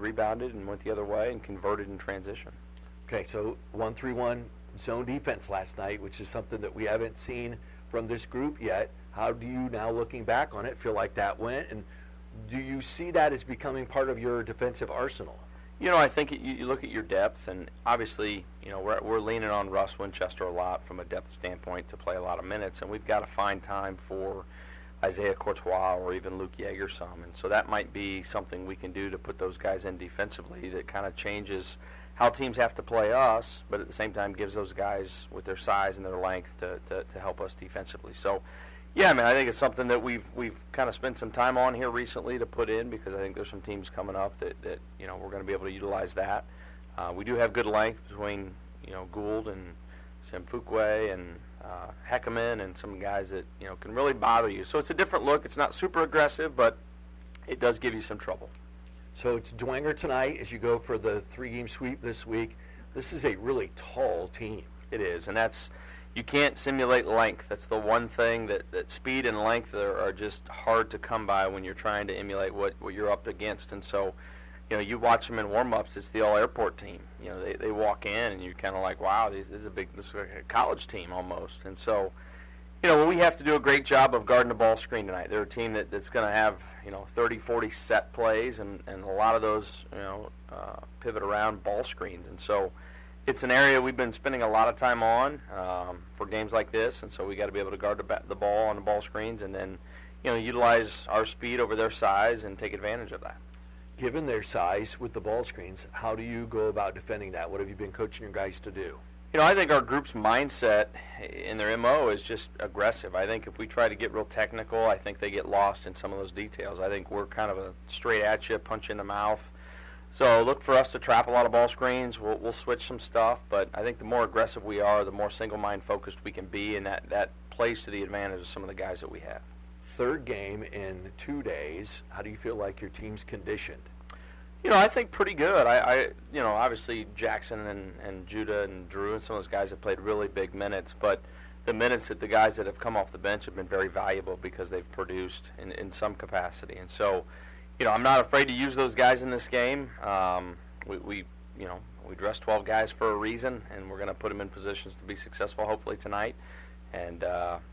rebounded and went the other way and converted in transition. Okay, so 1-3-1 zone defense last night, which is something that we haven't seen from this group yet. How do you now, looking back on it, feel like that went? And do you see that as becoming part of your defensive arsenal? I think you look at your depth, and obviously, we're leaning on Russ Winchester a lot from a depth standpoint to play a lot of minutes, and we've got to find time for Isaiah Courtois or even Luke Yeager some. And so that might be something we can do to put those guys in defensively that kind of changes how teams have to play us, but at the same time gives those guys with their size and their length to help us defensively. So, yeah, I think it's something that we've kind of spent some time on here recently to put in, because I think there's some teams coming up that we're going to be able to utilize that. We do have good length between Gould and Simfukwe and Heckerman and some guys that can really bother you. So it's a different look. It's not super aggressive, but it does give you some trouble. So it's Dwenger tonight as you go for the 3-game sweep this week. This is a really tall team. It is, and you can't simulate length. That's the one thing that speed and length are just hard to come by when you're trying to emulate what you're up against. And so, you watch them in warm-ups, it's the all-airport team. They walk in and you're kind of like, wow, this is like a college team almost. And so, we have to do a great job of guarding the ball screen tonight. They're a team that's going to have 30, 40 set plays, and a lot of those pivot around ball screens. And so it's an area we've been spending a lot of time on for games like this, and so we got to be able to guard the ball on the ball screens, and then utilize our speed over their size and take advantage of that. Given their size with the ball screens, how do you go about defending that? What have you been coaching your guys to do? I think our group's mindset in their MO is just aggressive. I think if we try to get real technical, I think they get lost in some of those details. I think we're kind of a straight at you, punch in the mouth. So look for us to trap a lot of ball screens. We'll switch some stuff, but I think the more aggressive we are, the more single mind focused we can be, and that plays to the advantage of some of the guys that we have. Third game in 2 days. How do you feel like your team's conditioned? I think pretty good. Obviously Jackson and Judah and Drew and some of those guys have played really big minutes, but the minutes that the guys that have come off the bench have been very valuable because they've produced in some capacity. And so, I'm not afraid to use those guys in this game. We dressed 12 guys for a reason, and we're going to put them in positions to be successful hopefully tonight. And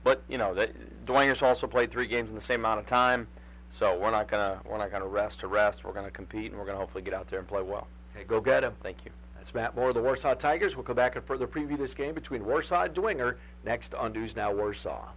but Dwenger's also played 3 games in the same amount of time. So we're not gonna rest to rest. We're gonna compete, and we're gonna hopefully get out there and play well. Okay, go get him. Thank you. That's Matt Moore of the Warsaw Tigers. We'll come back and further preview this game between Warsaw and Dwenger next on News Now Warsaw.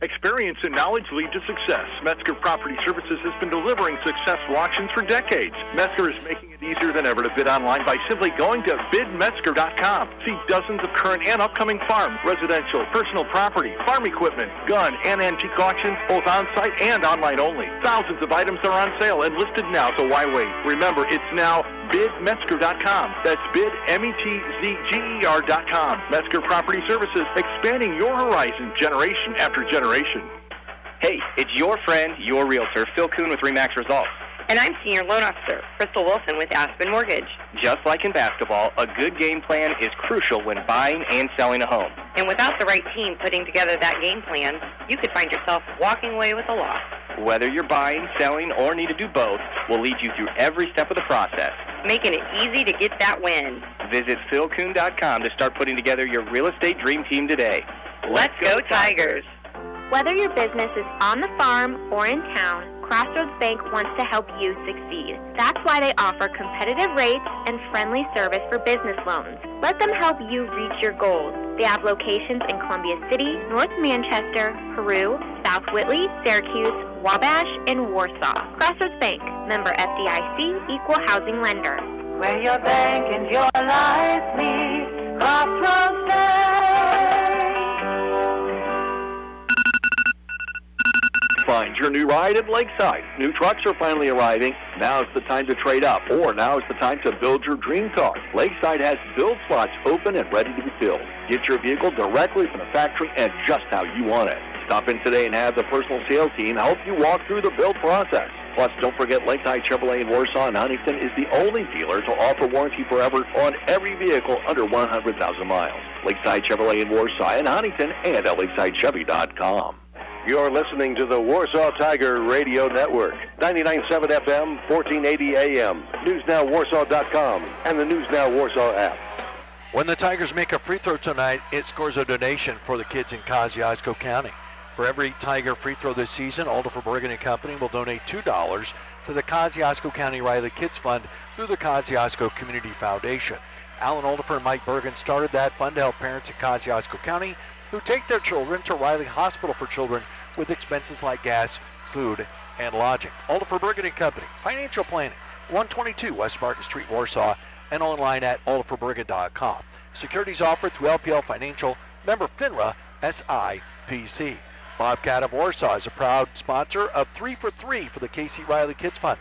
Experience and knowledge lead to success. Metzger Property Services has been delivering successful auctions for decades. Metzger is making it easier than ever to bid online by simply going to bidmetzger.com. See dozens of current and upcoming farm, residential, personal property, farm equipment, gun, and antique auctions, both on-site and online only. Thousands of items are on sale and listed now, so why wait? Remember, it's now bidmetzger.com. That's bidmetzger.com. Metzger Property Services, expanding your horizon generation after generation. Hey, it's your friend, your realtor, Phil Kuhn with RE/MAX Results. And I'm Senior Loan Officer Crystal Wilson with Aspen Mortgage. Just like in basketball, a good game plan is crucial when buying and selling a home. And without the right team putting together that game plan, you could find yourself walking away with a loss. Whether you're buying, selling, or need to do both, we'll lead you through every step of the process, making it easy to get that win. Visit philkuhn.com to start putting together your real estate dream team today. Let's go Tigers! Whether your business is on the farm or in town, Crossroads Bank wants to help you succeed. That's why they offer competitive rates and friendly service for business loans. Let them help you reach your goals. They have locations in Columbia City, North Manchester, Peru, South Whitley, Syracuse, Wabash, and Warsaw. Crossroads Bank, member FDIC, equal housing lender. Where your bank and your life meet, Crossroads Bank. Find your new ride at Lakeside. New trucks are finally arriving. Now is the time to trade up, or now is the time to build your dream car. Lakeside has build slots open and ready to be filled. Get your vehicle directly from the factory and just how you want it. Stop in today and have the personal sales team help you walk through the build process. Plus, don't forget Lakeside Chevrolet in Warsaw and Huntington is the only dealer to offer warranty forever on every vehicle under 100,000 miles. Lakeside Chevrolet in Warsaw and Huntington and at lakesidechevy.com. You're listening to the Warsaw Tiger Radio Network, 99.7 FM, 1480 AM, NewsNowWarsaw.com, and the News Now Warsaw app. When the Tigers make a free throw tonight, it scores a donation for the kids in Kosciuszko County. For every Tiger free throw this season, Alderfer Bergen & Company will donate $2 to the Kosciuszko County Riley Kids Fund through the Kosciuszko Community Foundation. Alan Alderfer and Mike Bergen started that fund to help parents in Kosciuszko County who take their children to Riley Hospital for Children with expenses like gas, food, and lodging. Alderfer Bergen & Company, Financial Planning, 122 West Market Street, Warsaw, and online at alderferbergen.com. Securities offered through LPL Financial, member FINRA, SIPC. Bobcat of Warsaw is a proud sponsor of 3 for 3 for the KC Riley Kids Fund.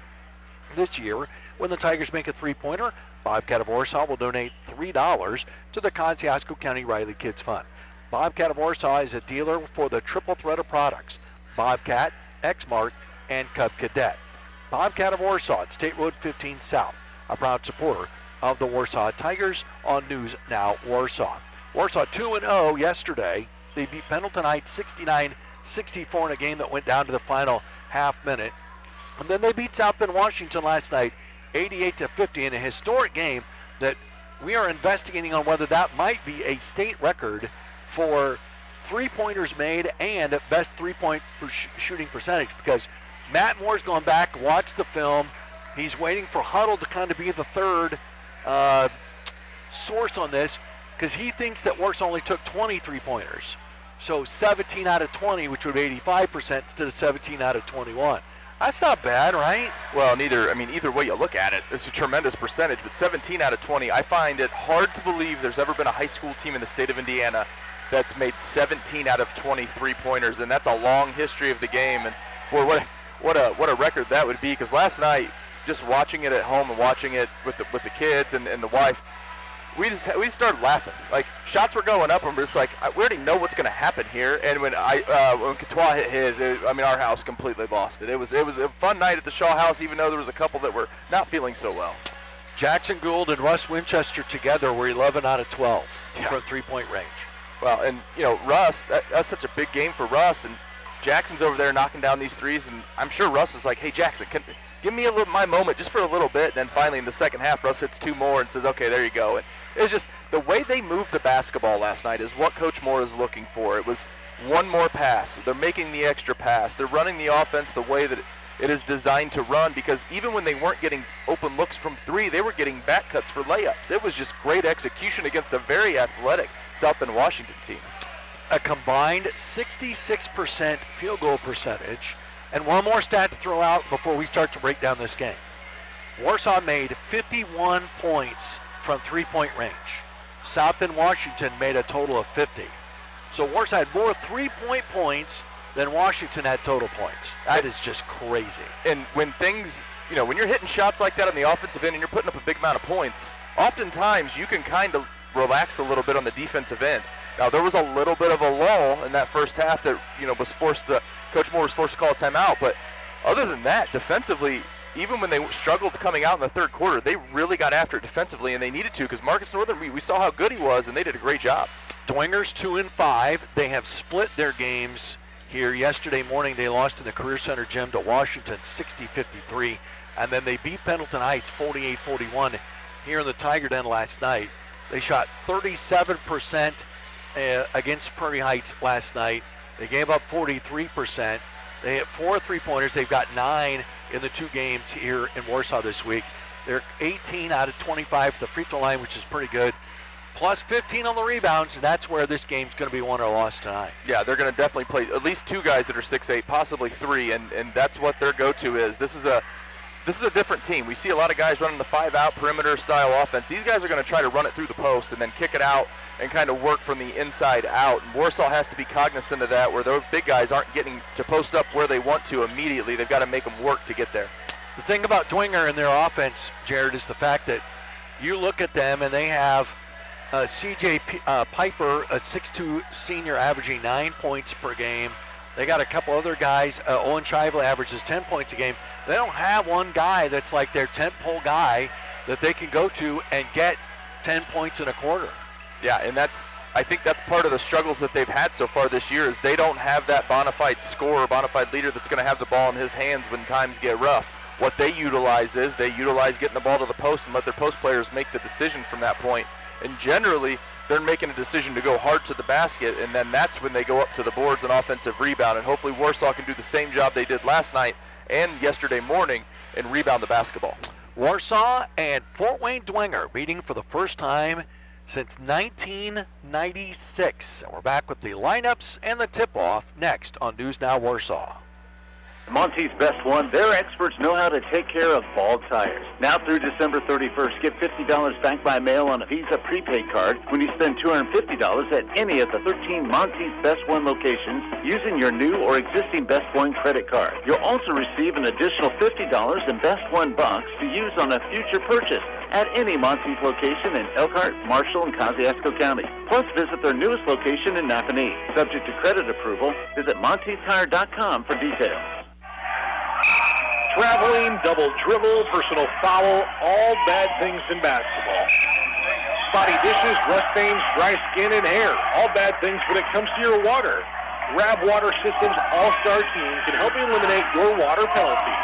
This year, when the Tigers make a three-pointer, Bobcat of Warsaw will donate $3 to the Kosciuszko County Riley Kids Fund. Bobcat of Warsaw is a dealer for the triple threat of products, Bobcat, X-Mark, and Cub Cadet. Bobcat of Warsaw at State Road 15 South, a proud supporter of the Warsaw Tigers on News Now Warsaw. Warsaw 2-0 yesterday. They beat Pendleton Heights 69-64 in a game that went down to the final half minute. And then they beat South Bend Washington last night 88-50 in a historic game that we are investigating on whether that might be a state record for three-pointers made and best three-point shooting percentage, because Matt Moore's gone back, watched the film. He's waiting for Huddle to kind of be the third source on this, because he thinks that Warsaw only took 20 three-pointers. So 17 out of 20, which would be 85% instead of 17 out of 21. That's not bad, right? Well, either way you look at it, it's a tremendous percentage, but 17 out of 20, I find it hard to believe there's ever been a high school team in the state of Indiana that's made 17 out of 20 three-pointers, and that's a long history of the game. And boy, what a record that would be, because last night, just watching it at home and watching it with the kids and the wife, we started laughing. Like, shots were going up, and we're just like, we already know what's going to happen here. And when Courtois hit his, our house completely lost it. It was a fun night at the Shaw House, even though there was a couple that were not feeling so well. Jackson Gould and Russ Winchester together were 11 out of 12 from three-point range. Well, and, Russ, that's such a big game for Russ, and Jackson's over there knocking down these threes, and I'm sure Russ is like, hey, Jackson, give me my moment just for a little bit. And then finally in the second half, Russ hits two more and says, okay, there you go. And it was just the way they moved the basketball last night is what Coach Moore is looking for. It was one more pass. They're making the extra pass. They're running the offense the way that it is designed to run, because even when they weren't getting open looks from three, they were getting back cuts for layups. It was just great execution against a very athletic South Bend Washington team. A combined 66% field goal percentage. And one more stat to throw out before we start to break down this game. Warsaw made 51 points from three-point range. South Bend Washington made a total of 50. So Warsaw had more three-point points than Washington had total points. That is just crazy. And when things, when you're hitting shots like that on the offensive end and you're putting up a big amount of points, oftentimes you can kind of relax a little bit on the defensive end. Now, there was a little bit of a lull in that first half that, Coach Moore was forced to call a timeout. But other than that, defensively, even when they struggled coming out in the third quarter, they really got after it defensively, and they needed to, because Marcus Northern, we saw how good he was, and they did a great job. Dwenger's 2-5. They have split their games here. Yesterday morning, they lost in the Career Center gym to Washington 60-53, and then they beat Pendleton Heights 48-41 here in the Tiger Den last night. They shot 37% against Prairie Heights last night. They gave up 43%. They hit 4 three-pointers. They've got 9 in the 2 games here in Warsaw this week. They're 18 out of 25 at the free throw line, which is pretty good. Plus 15 on the rebounds, and that's where this game's going to be won or lost tonight. Yeah, they're going to definitely play at least 2 guys that are 6'8", possibly 3, and that's what their go-to is. This is a different team. We see a lot of guys running the 5-out perimeter style offense. These guys are going to try to run it through the post and then kick it out and kind of work from the inside out. And Warsaw has to be cognizant of that, where those big guys aren't getting to post up where they want to immediately. They've got to make them work to get there. The thing about Dwenger and their offense, Jared, is the fact that you look at them and they have C.J. Piper, a 6'2 senior, averaging 9 points per game. They got a couple other guys. Owen Shively averages 10 points a game. They don't have one guy that's like their tent-pole guy that they can go to and get 10 points in a quarter. Yeah, and that's I think that's part of the struggles that they've had so far this year is they don't have that bona fide scorer, bona fide leader that's going to have the ball in his hands when times get rough. What they utilize is they utilize getting the ball to the post and let their post players make the decision from that point. And generally, they're making a decision to go hard to the basket, and then that's when they go up to the boards and offensive rebound. And hopefully Warsaw can do the same job they did last night and yesterday morning and rebound the basketball. Warsaw and Fort Wayne Dwenger meeting for the first time since 1996. And we're back with the lineups and the tip-off next on News Now Warsaw. Monty's Best One, their experts know how to take care of bald tires. Now through December 31st, get $50 back by mail on a Visa prepaid card when you spend $250 at any of the 13 Monty's Best One locations using your new or existing Best One credit card. You'll also receive an additional $50 in Best One bucks to use on a future purchase at any Monty's location in Elkhart, Marshall, and Kosciuszko County. Plus, visit their newest location in Napanee. Subject to credit approval, visit MontyTire.com for details. Traveling, double dribble, personal foul, all bad things in basketball. Spotty dishes, rust stains, dry skin, and hair. All bad things when it comes to your water. Rab Water Systems All-Star Team can help eliminate your water penalties.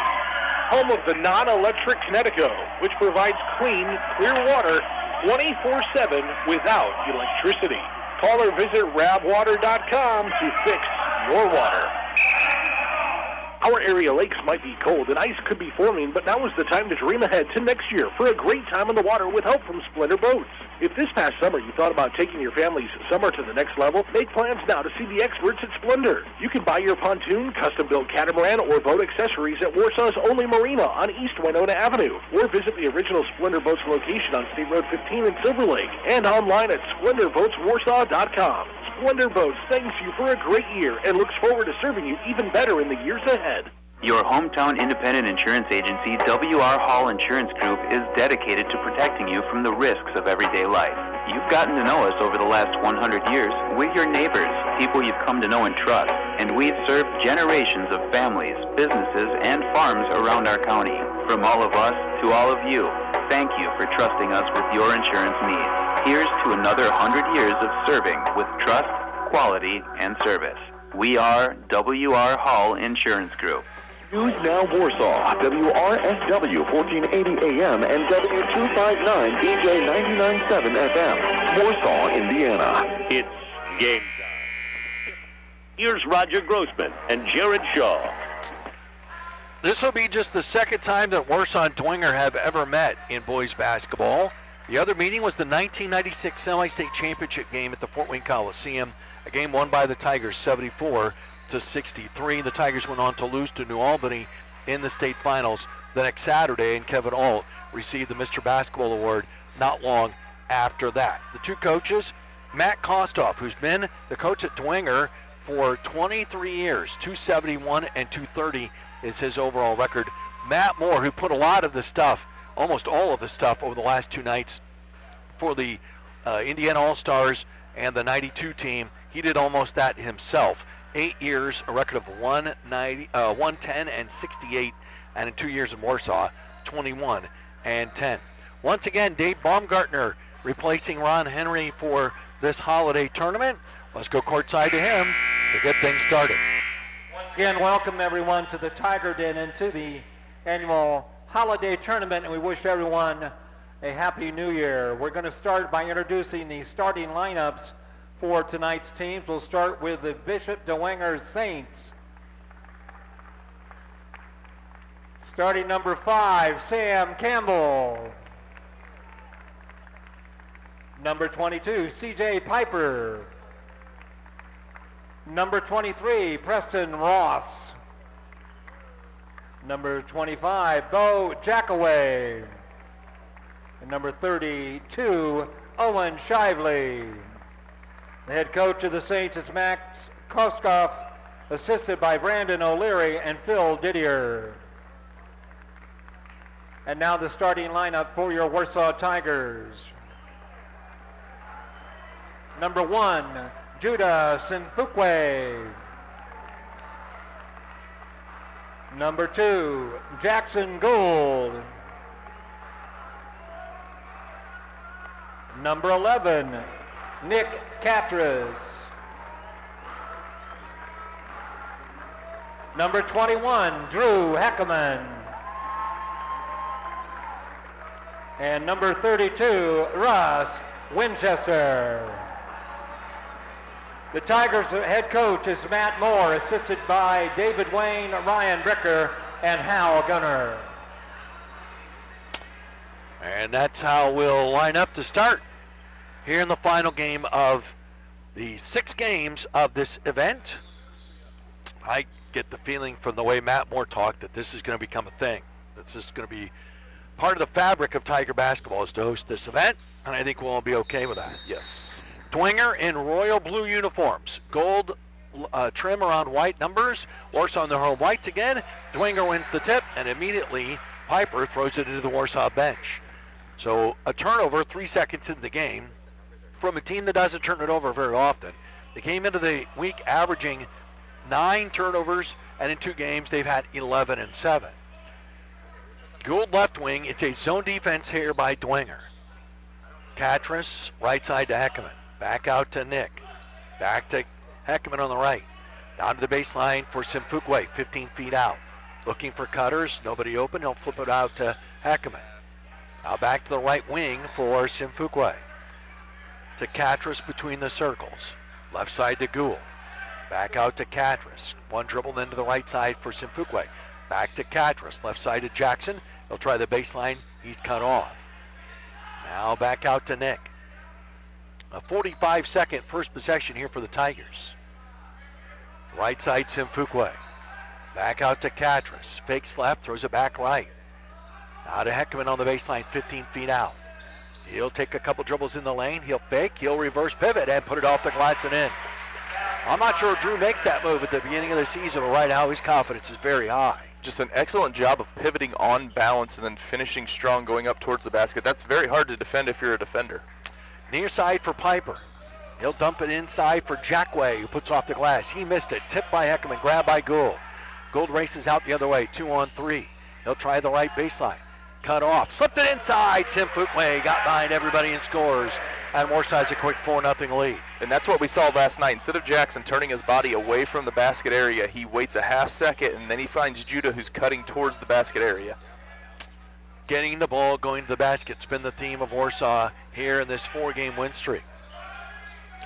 Home of the non-electric Connecticut, which provides clean, clear water 24/7 without electricity. Call or visit rabwater.com to fix your water. Our area lakes might be cold and ice could be forming, but now is the time to dream ahead to next year for a great time on the water with help from Splendor Boats. If this past summer you thought about taking your family's summer to the next level, make plans now to see the experts at Splendor. You can buy your pontoon, custom-built catamaran, or boat accessories at Warsaw's only marina on East Winona Avenue, or visit the original Splendor Boats location on State Road 15 in Silver Lake, and online at SplendorBoatsWarsaw.com. Splendor Boats thanks you for a great year and looks forward to serving you even better in the years ahead. Your hometown independent insurance agency, W.R. Hall Insurance Group, is dedicated to protecting you from the risks of everyday life. You've gotten to know us over the last 100 years. We're your neighbors, people you've come to know and trust, and we've served generations of families, businesses, and farms around our county. From all of us to all of you, thank you for trusting us with your insurance needs. Here's to another 100 years of serving with trust, quality, and service. We are W.R. Hall Insurance Group. News Now Warsaw, WRSW 1480 AM and W259 DJ 99.7 FM, Warsaw, Indiana. It's game time. Here's Roger Grossman and Jared Shaw. This will be just the second time that Warsaw and Dwenger have ever met in boys basketball. The other meeting was the 1996 semi-state championship game at the Fort Wayne Coliseum, a game won by the Tigers 74-63. The Tigers went on to lose to New Albany in the state finals the next Saturday, and Kevin Ault received the Mr. Basketball Award not long after that. The two coaches, Matt Kostoff, who's been the coach at Dwenger for 23 years, 271 and 230 is his overall record. Matt Moore, who put a lot of the stuff, almost all of the stuff over the last two nights for the Indiana All-Stars and the 92 team, he did almost that himself. 8 years, a record of 110 and 68, and in 2 years in Warsaw, 21 and 10. Once again, Dave Baumgartner replacing Ron Henry for this holiday tournament. Let's go courtside to him to get things started. Once again, welcome everyone to the Tiger Den and to the annual holiday tournament, and we wish everyone a happy new year. We're going to start by introducing the starting lineups for tonight's teams. We'll start with the Bishop Dwenger Saints. Starting number 5, Sam Campbell. Number 22, C.J. Piper. Number 23, Preston Ross. Number 25, Bo Jackaway. And number 32, Owen Shively. The head coach of the Saints is Max Koskoff, assisted by Brandon O'Leary and Phil Didier. And now the starting lineup for your Warsaw Tigers. Number 1, Judah Sinfukwe. Number 2, Jackson Gould. Number 11, Nick Catras. Number 21, Drew Heckerman. And number 32, Ross Winchester. The Tigers head coach is Matt Moore, assisted by David Wayne, Ryan Bricker, and Hal Gunner. And that's how we'll line up to start here in the final game of the 6 games of this event. I get the feeling from the way Matt Moore talked that this is going to become a thing. This is going to be part of the fabric of Tiger basketball is to host this event, and I think we'll all be okay with that. Yes. Dwenger in royal blue uniforms, gold trim around white numbers. Warsaw in their home whites again. Dwenger wins the tip, and immediately Piper throws it into the Warsaw bench. So a turnover 3 seconds into the game from a team that doesn't turn it over very often. They came into the week averaging 9 turnovers, and in 2 games they've had 11 and 7. Gould left wing. It's a zone defense here by Dwenger. Catras right side to Heckerman. Back out to Nick. Back to Heckerman on the right. Down to the baseline for Simfukwe, 15 feet out. Looking for cutters. Nobody open. He'll flip it out to Heckerman. Now back to the right wing for Simfukwe. To Catras between the circles. Left side to Gould. Back out to Catras. One dribble then to the right side for Simfukwe. Back to Catras. Left side to Jackson. He'll try the baseline. He's cut off. Now back out to Nick. A 45-second first possession here for the Tigers. Right side Simfukwe. Back out to Catras. Fakes left, throws it back right. Now to Heckerman on the baseline, 15 feet out. He'll take a couple dribbles in the lane. He'll fake. He'll reverse pivot and put it off the glass and in. I'm not sure Drew makes that move at the beginning of the season, but right now his confidence is very high. Just an excellent job of pivoting on balance and then finishing strong going up towards the basket. That's very hard to defend if you're a defender. Near side for Piper. He'll dump it inside for Jackway, who puts off the glass. He missed it. Tipped by Heckerman, grabbed by Gould. Gould races out the other way, 2-on-3. He'll try the right baseline. Cut off. Slipped it inside. Simfukwe got behind everybody and scores. And Warsaw has a quick 4-0 lead. And that's what we saw last night. Instead of Jackson turning his body away from the basket area, he waits a half second, and then he finds Judah, who's cutting towards the basket area. Getting the ball, going to the basket. It's been the theme of Warsaw here in this 4-game win streak.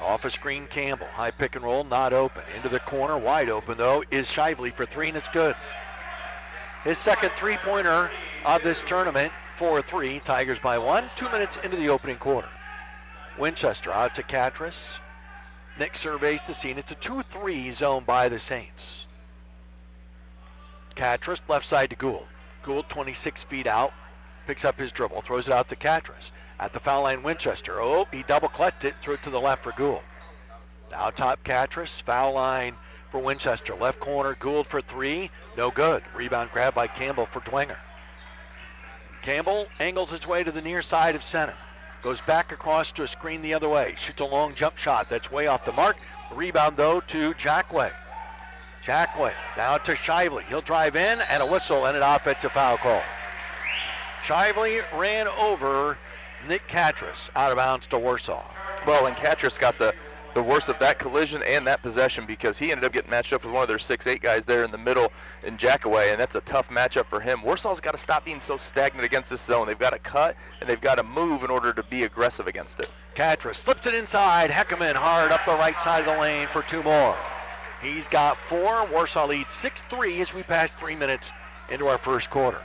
Off a screen, Campbell. High pick and roll, not open. Into the corner, wide open though, is Shively for 3, and it's good. His second three-pointer of this tournament, 4-3. Tigers by 1, 2 minutes into the opening quarter. Winchester out to Catras. Nick surveys the scene. It's a 2-3 zone by the Saints. Catras left side to Gould. Gould 26 feet out. Picks up his dribble. Throws it out to Catras. At the foul line, Winchester. Oh, he double clutched it. Threw it to the left for Gould. Now top Catras. Foul line for Winchester. Left corner, Gould for 3. No good. Rebound grab by Campbell for Dwenger. Campbell angles his way to the near side of center. Goes back across to a screen the other way. Shoots a long jump shot. That's way off the mark. Rebound, though, to Jackway. Jackway down to Shively. He'll drive in, and a whistle and an offensive foul call. Shively ran over Nick Catras out of bounds to Warsaw. Well, and Catras got the worst of that collision and that possession because he ended up getting matched up with one of their 6'8 guys there in the middle in Jackaway, and that's a tough matchup for him. Warsaw's got to stop being so stagnant against this zone. They've got to cut, and they've got to move in order to be aggressive against it. Catras slips it inside. Heckerman hard up the right side of the lane for 2 more. He's got 4. Warsaw leads 6-3 as we pass 3 minutes into our first quarter.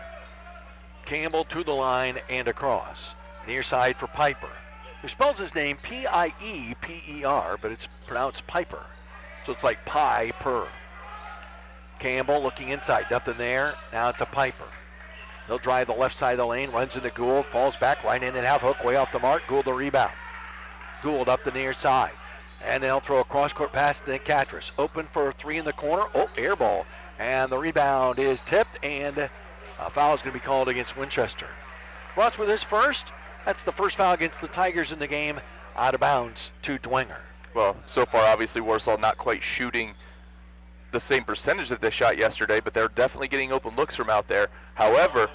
Campbell to the line and across. Near side for Piper, who spells his name P-I-E-P-E-R, but it's pronounced Piper. So it's like Piper. Campbell looking inside, nothing there. Now to Piper. He'll drive the left side of the lane, runs into Gould, falls back, right in and half hook, way off the mark. Gould the rebound. Gould up the near side. And they'll throw a cross-court pass to Nick Catras. Open for a 3 in the corner. Oh, air ball. And the rebound is tipped, and a foul is going to be called against Winchester. Ross with his first. That's the first foul against the Tigers in the game, out of bounds to Dwenger. Well, so far, obviously, Warsaw not quite shooting the same percentage that they shot yesterday, but they're definitely getting open looks from out there. However,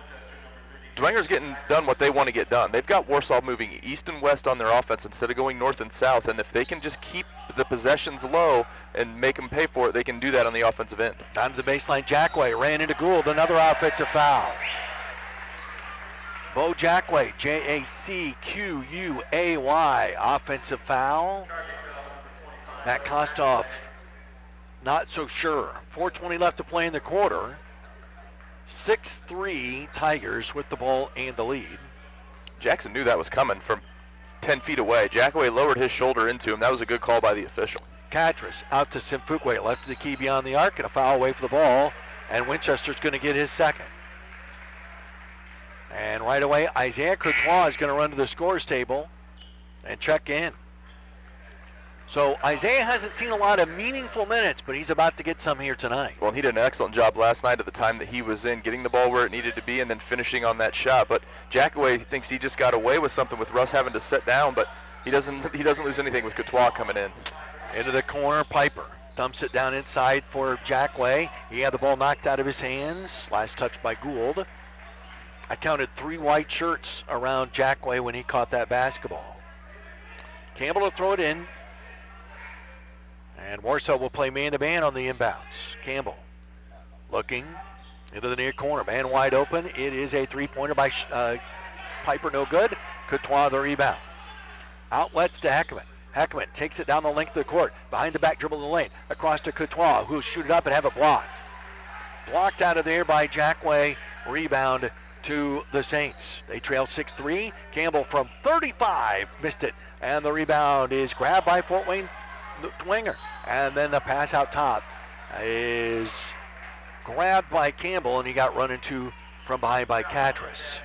Dwenger's getting done what they want to get done. They've got Warsaw moving east and west on their offense instead of going north and south, and if they can just keep the possessions low and make them pay for it, they can do that on the offensive end. Down to the baseline, Jackway ran into Gould, another offensive foul. Bo Jackway, Jacquay, offensive foul. Matt Kostoff, not so sure. 4:20 left to play in the quarter. 6-3 Tigers with the ball and the lead. Jackson knew that was coming from 10 feet away. Jackway lowered his shoulder into him. That was a good call by the official. Catras out to Simfukwe, left of the key beyond the arc, and a foul away for the ball, and Winchester's going to get his second. And right away, Isaiah Courtois is going to run to the scores table and check in. So Isaiah hasn't seen a lot of meaningful minutes, but he's about to get some here tonight. Well, he did an excellent job last night at the time that he was in, getting the ball where it needed to be and then finishing on that shot. But Jackway thinks he just got away with something with Russ having to sit down, but he doesn't lose anything with Courtois coming in. Into the corner, Piper dumps it down inside for Jackway. He had the ball knocked out of his hands. Last touch by Gould. I counted 3 white shirts around Jackway when he caught that basketball. Campbell will throw it in. And Warsaw will play man-to-man on the inbounds. Campbell looking into the near corner. Man wide open. It is a three-pointer by Piper, no good. Courtois the rebound. Outlets to Heckman. Heckman takes it down the length of the court. Behind the back dribble in the lane. Across to Courtois, who'll shoot it up and have it blocked. Blocked out of there by Jackway. Rebound to the Saints. They trail 6-3. Campbell from 35 missed it. And the rebound is grabbed by Fort Wayne Dwenger. And then the pass out top is grabbed by Campbell, and he got run into from behind by Catras.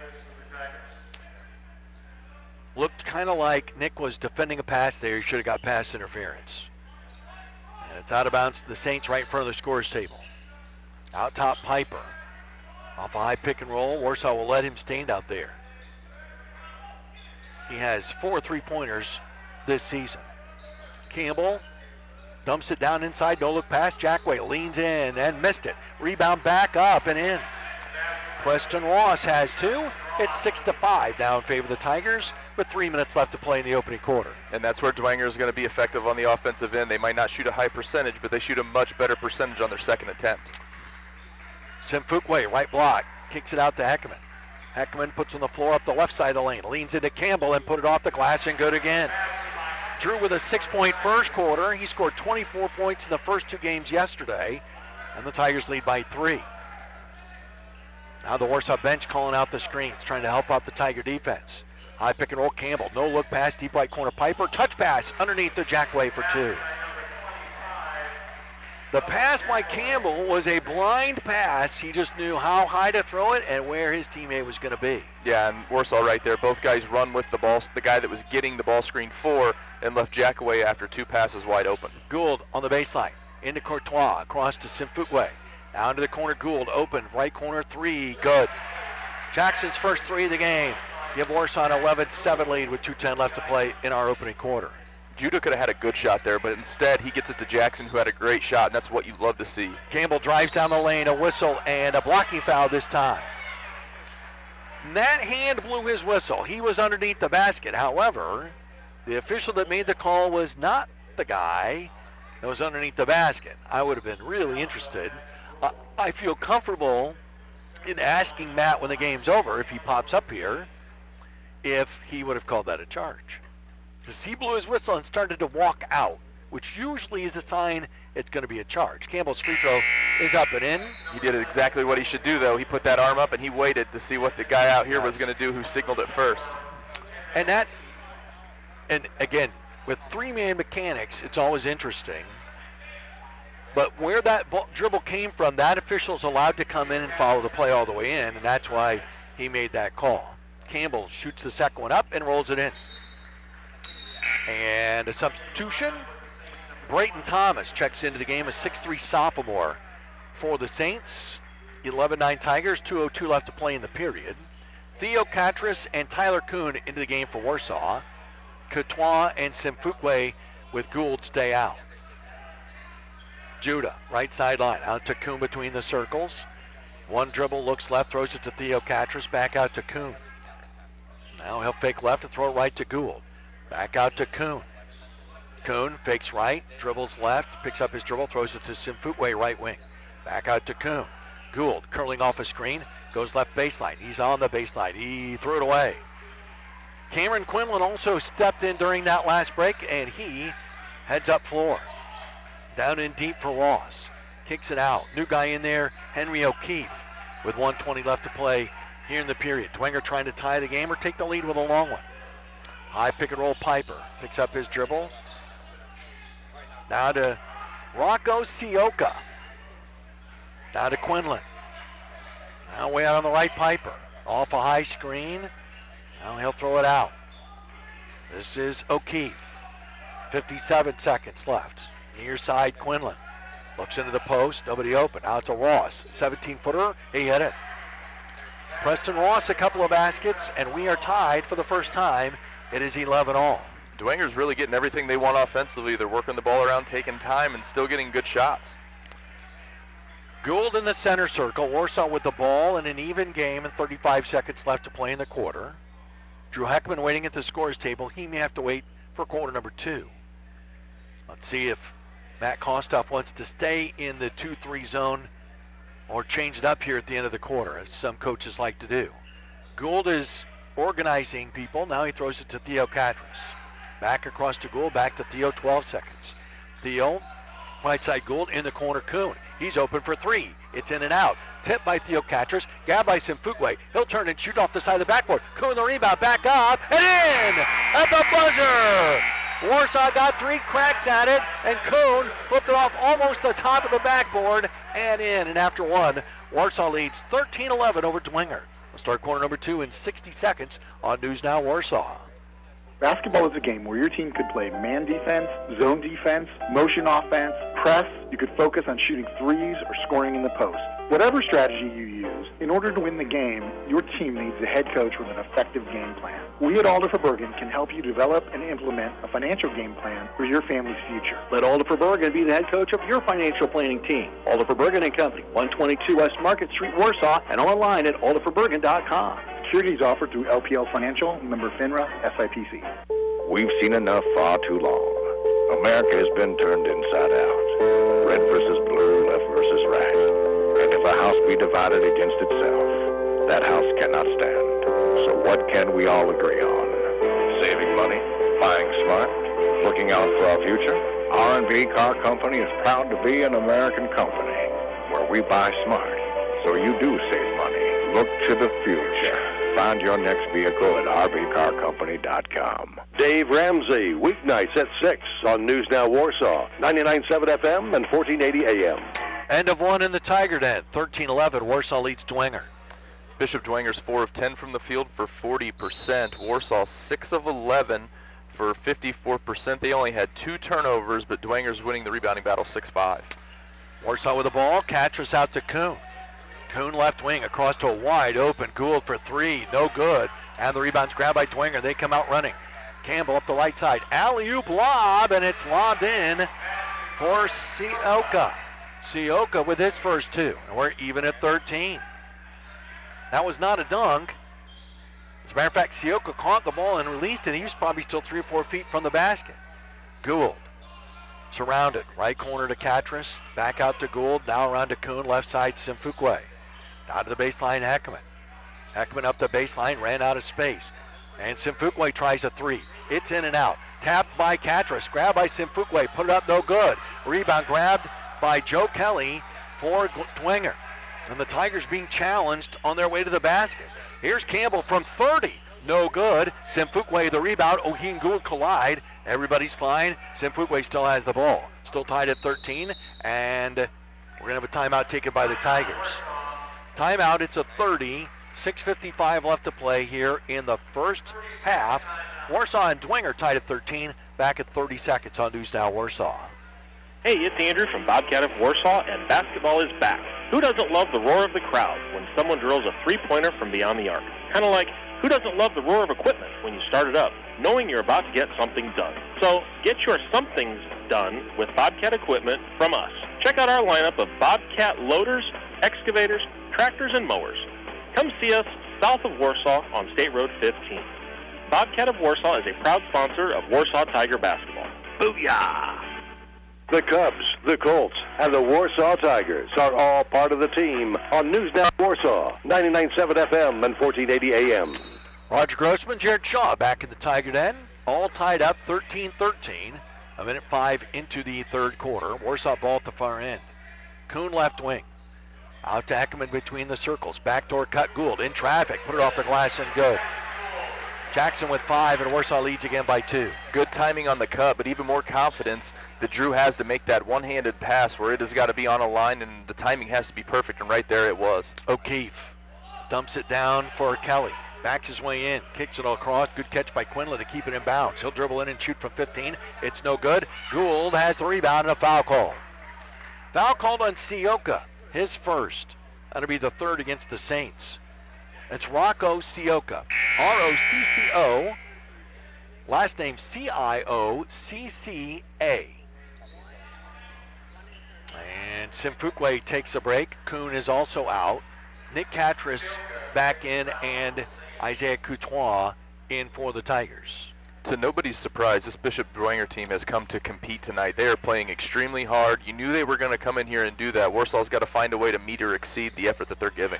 Looked kind of like Nick was defending a pass there. He should have got pass interference. And it's out of bounds to the Saints right in front of the scores table. Out top, Piper. Off a high pick and roll. Warsaw will let him stand out there. He has 4 3-pointers this season. Campbell dumps it down inside, no look pass. Jackway leans in and missed it. Rebound back up and in. Preston Ross has 2. It's 6-5 now in favor of the Tigers with 3 minutes left to play in the opening quarter. And that's where Dwenger is going to be effective on the offensive end. They might not shoot a high percentage, but they shoot a much better percentage on their second attempt. Simfukwe, right block, kicks it out to Heckman. Heckman puts on the floor up the left side of the lane, leans into Campbell and put it off the glass and good again. Drew with a 6-point first quarter. He scored 24 points in the first 2 games yesterday, and the Tigers lead by 3. Now the Warsaw bench calling out the screens, trying to help out the Tiger defense. High pick and roll, Campbell. No look pass, deep right corner, Piper. Touch pass underneath the Jackway for 2. The pass by Campbell was a blind pass. He just knew how high to throw it and where his teammate was going to be. Yeah, and Warsaw right there. Both guys run with the ball. The guy that was getting the ball screen for and left Jackway after 2 passes wide open. Gould on the baseline. Into Courtois. Across to Simfukwe. Down to the corner. Gould open. Right corner 3. Good. Jackson's first 3 of the game. Give Warsaw an 11-7 lead with 2:10 left to play in our opening quarter. Judah could have had a good shot there, but instead he gets it to Jackson, who had a great shot, and that's what you love to see. Campbell drives down the lane, a whistle, and a blocking foul this time. That hand blew his whistle. He was underneath the basket. However, the official that made the call was not the guy that was underneath the basket. I would have been really interested. I feel comfortable in asking Matt when the game's over, if he pops up here, if he would have called that a charge. Because he blew his whistle and started to walk out, which usually is a sign it's going to be a charge. Campbell's free throw is up and in. He did exactly what he should do, though. He put that arm up and he waited to see what the guy out here was going to do who signaled it first. And again, with 3-man mechanics, it's always interesting. But where that dribble came from, that official's allowed to come in and follow the play all the way in, and that's why he made that call. Campbell shoots the second one up and rolls it in. And a substitution. Brayton Thomas checks into the game, a 6'3 sophomore for the Saints. 11-9 Tigers, 2:02 left to play in the period. Theo Catras and Tyler Kuhn into the game for Warsaw. Courtois and Simfukwe with Gould stay out. Judah, right sideline, out to Kuhn between the circles. One dribble, looks left, throws it to Theo Catras, back out to Kuhn. Now he'll fake left and throw it right to Gould. Back out to Kuhn. Kuhn fakes right, dribbles left, picks up his dribble, throws it to Simfukwe, right wing. Back out to Kuhn. Gould curling off a screen, goes left baseline. He's on the baseline. He threw it away. Cameron Quinlan also stepped in during that last break, and he heads up floor. Down in deep for Ross. Kicks it out. New guy in there, Henry O'Keefe, with 1:20 left to play here in the period. Dwenger trying to tie the game or take the lead with a long one. High pick and roll Piper. Picks up his dribble. Now to Rocco Sioka. Now to Quinlan. Now way out on the right, Piper. Off a high screen. Now he'll throw it out. This is O'Keefe. 57 seconds left. Near side, Quinlan. Looks into the post, nobody open. Out to Ross, 17-footer, he hit it. Preston Ross, a couple of baskets, and we are tied for the first time. It is 11 all. Dwenger's really getting everything they want offensively. They're working the ball around, taking time, and still getting good shots. Gould in the center circle, Warsaw with the ball in an even game and 35 seconds left to play in the quarter. Drew Heckman waiting at the scores table. He may have to wait for quarter number 2. Let's see if Matt Kostoff wants to stay in the 2-3 zone or change it up here at the end of the quarter, as some coaches like to do. Gould is organizing people. Now he throws it to Theo Catras. Back across to Gould, back to Theo, 12 seconds. Theo, right side Gould, in the corner Kuhn. He's open for 3. It's in and out. Tipped by Theo Catras, grabbed by Simfukwe. He'll turn and shoot off the side of the backboard. Kuhn the rebound, back up, and in! At the buzzer! Warsaw got 3 cracks at it, and Kuhn flipped it off almost the top of the backboard and in. And after one, Warsaw leads 13-11 over Dwenger. We'll start quarter number 2 in 60 seconds on News Now Warsaw. Basketball is a game where your team could play man defense, zone defense, motion offense, press. You could focus on shooting threes or scoring in the post. Whatever strategy you use, in order to win the game, your team needs a head coach with an effective game plan. We at Alder for Bergen can help you develop and implement a financial game plan for your family's future. Let Alder for Bergen be the head coach of your financial planning team. Alder for Bergen and Company, 122 West Market Street, Warsaw, and online at alderforbergen.com. Securities offered through LPL Financial, member FINRA, SIPC. We've seen enough far too long. America has been turned inside out. Red versus blue, left versus right. And if a house be divided against itself, that house cannot stand. So what can we all agree on? Saving money, buying smart, looking out for our future. R&B Car Company is proud to be an American company where we buy smart. So you do save money. Look to the future. Find your next vehicle at rbcarcompany.com. Dave Ramsey, weeknights at 6 on News Now Warsaw, 99.7 FM and 1480 AM. End of one in the Tiger Den, 13-11. Warsaw leads Dwenger. Bishop Dwenger's 4 of 10 from the field for 40%. Warsaw 6 of 11 for 54%. They only had 2 turnovers, but Dwenger's winning the rebounding battle 6-5. Warsaw with the ball. Catras out to Kuhn. Kuhn left wing across to a wide open Gould for 3. No good. And the rebound's grabbed by Dwenger. They come out running. Campbell up the right side. Alley-oop lob, and it's lobbed in for Sioka. Sioka with his first 2. And we're even at 13. That was not a dunk. As a matter of fact, Sioka caught the ball and released it. He was probably still 3 or 4 feet from the basket. Gould surrounded. Right corner to Catras. Back out to Gould. Now around to Kuhn. Left side, Simfukwe. Down to the baseline, Heckman. Heckman up the baseline, ran out of space. And Simfukwe tries a 3. It's in and out. Tapped by Catras. Grabbed by Simfukwe. Put it up, no good. Rebound grabbed by Joe Kelly for Dwenger. And the Tigers being challenged on their way to the basket. Here's Campbell from 30. No good. Simfukwe the rebound. O'Hee and Gould collide. Everybody's fine. Simfukwe still has the ball. Still tied at 13. And we're going to have a timeout taken by the Tigers. Timeout, it's a 30. 6:55 left to play here in the first half. Warsaw and Dwenger tied at 13. Back at 30 seconds on News Now Warsaw. Hey, it's Andrew from Bobcat of Warsaw, and basketball is back. Who doesn't love the roar of the crowd when someone drills a three-pointer from beyond the arc? Kind of like, who doesn't love the roar of equipment when you start it up, knowing you're about to get something done? So get your somethings done with Bobcat equipment from us. Check out our lineup of Bobcat loaders, excavators, tractors and mowers. Come see us south of Warsaw on State Road 15. Bobcat of Warsaw is a proud sponsor of Warsaw Tiger basketball. Booyah! The Cubs, the Colts, and the Warsaw Tigers are all part of the team on News Now Warsaw, 99.7 FM and 1480 AM. Roger Grossman, Jared Shaw back in the Tiger Den. All tied up 13-13. A minute 5 into the third quarter. Warsaw ball at the far end. Kuhn left wing. Out to Heckman between the circles. Backdoor cut Gould in traffic. Put it off the glass and good. Jackson with 5, and Warsaw leads again by 2. Good timing on the cut, but even more confidence that Drew has to make that one-handed pass where it has got to be on a line, and the timing has to be perfect, and right there it was. O'Keefe dumps it down for Kelly. Backs his way in, kicks it across. Good catch by Quinlan to keep it in bounds. He'll dribble in and shoot from 15. It's no good. Gould has the rebound and a foul call. Foul called on Sioka, his first. That'll be the third against the Saints. It's Rocco Sioka. R-O-C-C-O. Last name C-I-O-C-C-A. And Simfukwe takes a break. Kuhn is also out. Nick Catras back in, and Isaiah Coutois in for the Tigers. To nobody's surprise, this Bishop Dwenger team has come to compete tonight. They are playing extremely hard. You knew they were going to come in here and do that. Warsaw's got to find a way to meet or exceed the effort that they're giving.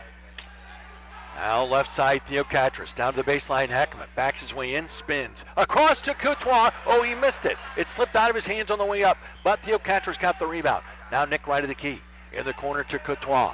Now left side, Theo Catras down to the baseline. Heckman backs his way in, spins across to Coutois. Oh, he missed it. It slipped out of his hands on the way up, but Theo Catras got the rebound. Now Nick right of the key in the corner to Coutois.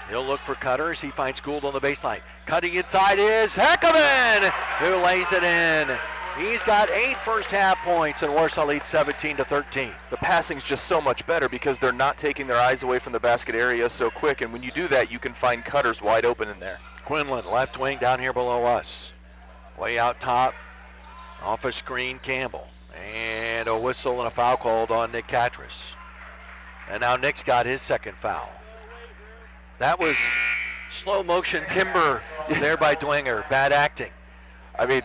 He'll look for cutters. He finds Gould on the baseline. Cutting inside is Heckman, who lays it in. He's got 8 first-half points, and Warsaw leads 17-13. The passing's just so much better because they're not taking their eyes away from the basket area so quick, and when you do that, you can find cutters wide open in there. Quinlan, left wing down here below us. Way out top, off a screen, Campbell. And a whistle and a foul called on Nick Catras. And now Nick's got his second foul. That was slow motion timber there by Dwenger. Bad acting. I mean,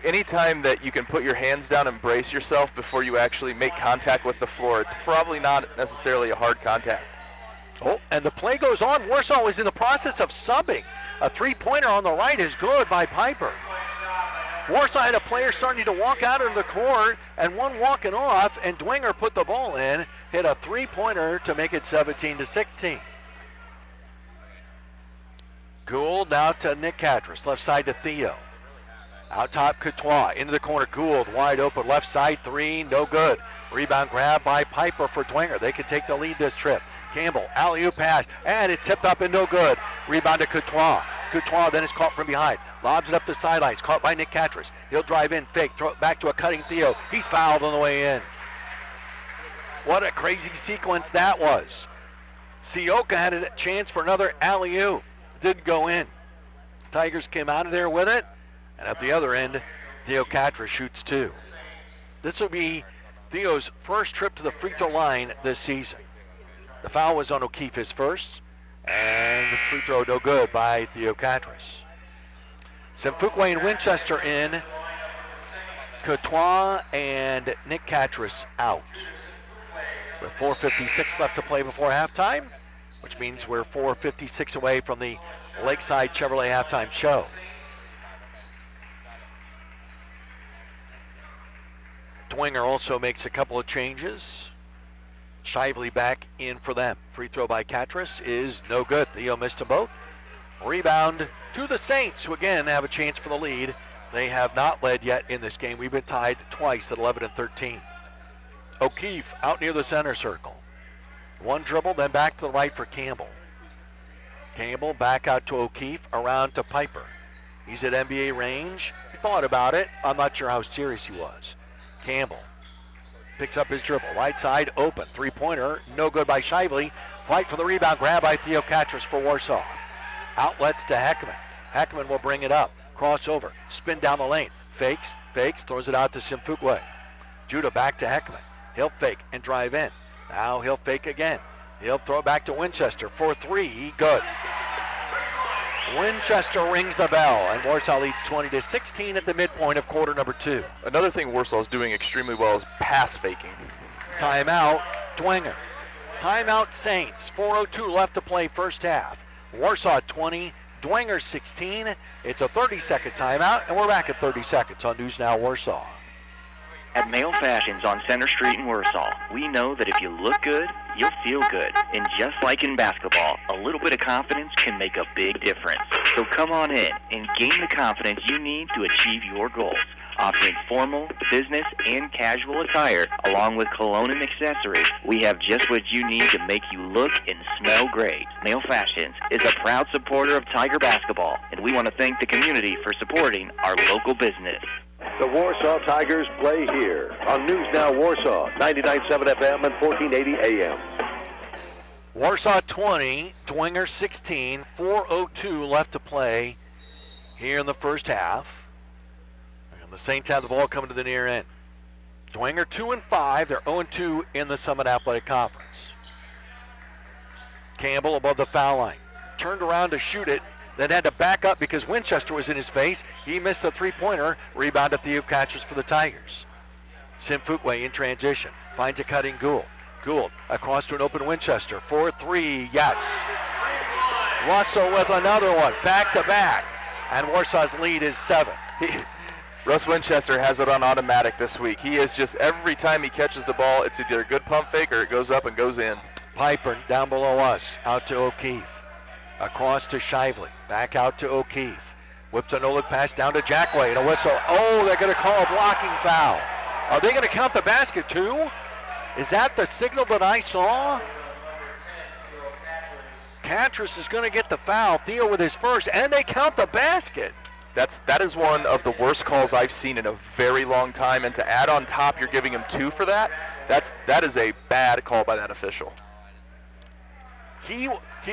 anytime that you can put your hands down and brace yourself before you actually make contact with the floor, it's probably not necessarily a hard contact. Oh, and the play goes on. Warsaw is in the process of subbing. A three-pointer on the right is good by Piper. Warsaw had a player starting to walk out of the court and one walking off, and Dwenger put the ball in, hit a three-pointer to make it 17-16. Gould now to Nick Catras, left side to Theo. Out top, Coutois, into the corner, Gould, wide open, left side, 3, no good. Rebound grab by Piper for Dwenger. They could take the lead this trip. Campbell, alley-oop pass, and it's tipped up and no good. Rebound to Coutois. Coutois then is caught from behind. Lobs it up the sidelines, caught by Nick Catras. He'll drive in, fake, throw it back to a cutting Theo. He's fouled on the way in. What a crazy sequence that was. Sioka had a chance for another alley-oop. Didn't go in. Tigers came out of there with it. And at the other end, Theo Catras shoots 2. This will be Theo's first trip to the free throw line this season. The foul was on O'Keefe, his first, and the free throw no good by Theo Catras. Simfukwe and Winchester in. Coutois and Nick Catras out. With 4:56 left to play before halftime, which means we're 4:56 away from the Lakeside Chevrolet halftime show. Dwenger also makes a couple of changes. Shively back in for them. Free throw by Catras is no good. Theo missed them both. Rebound to the Saints, who again have a chance for the lead. They have not led yet in this game. We've been tied twice at 11-13. O'Keefe out near the center circle. One dribble, then back to the right for Campbell. Campbell back out to O'Keefe, around to Piper. He's at NBA range. He thought about it. I'm not sure how serious he was. Campbell picks up his dribble. Right side open. Three-pointer. No good by Shively. Fight for the rebound. Grab by Theo Catras for Warsaw. Outlets to Heckman. Heckman will bring it up. Crossover. Spin down the lane. Fakes. Throws it out to Simfukwe. Judah back to Heckman. He'll fake and drive in. Now he'll fake again. He'll throw it back to Winchester for 3. Good. Winchester rings the bell, and Warsaw leads 20-16 at the midpoint of quarter number 2. Another thing Warsaw is doing extremely well is pass faking. Timeout, Dwenger. Timeout Saints. 4:02 left to play first half. Warsaw 20, Dwenger 16. It's a 30-second timeout, and we're back at 30 seconds on News Now Warsaw. At Male Fashions on Center Street in Warsaw, we know that if you look good, you'll feel good. And just like in basketball, a little bit of confidence can make a big difference. So come on in and gain the confidence you need to achieve your goals. Offering formal, business, and casual attire, along with cologne and accessories, we have just what you need to make you look and smell great. Male Fashions is a proud supporter of Tiger basketball, and we want to thank the community for supporting our local business. The Warsaw Tigers play here on News Now Warsaw, 99.7 FM and 1480 AM. Warsaw 20, Dwenger 16, 4:02 left to play here in the first half. And the Saints have the ball coming to the near end. Dwenger 2-5, they're 0-2 in the Summit Athletic Conference. Campbell above the foul line, turned around to shoot it, then had to back up because Winchester was in his face. He missed a three-pointer, rebounded Theo Catchers for the Tigers. Sim Fuqua in transition, finds a cutting Gould. Gould across to an open Winchester, 4-3, yes. Russell with another one, back-to-back, and Warsaw's lead is 7. Russ Winchester has it on automatic this week. He is just, every time he catches the ball, it's either a good pump fake or it goes up and goes in. Piper down below us, out to O'Keefe. Across to Shively, back out to O'Keefe. Whips a no-look pass down to Jackway, and a whistle. Oh, they're going to call a blocking foul. Are they going to count the basket too? Is that the signal that I saw? Catras is going to get the foul. Theo with his first, and they count the basket. That is one of the worst calls I've seen in a very long time, and to add on top you're giving him 2 for that, that is a bad call by that official. He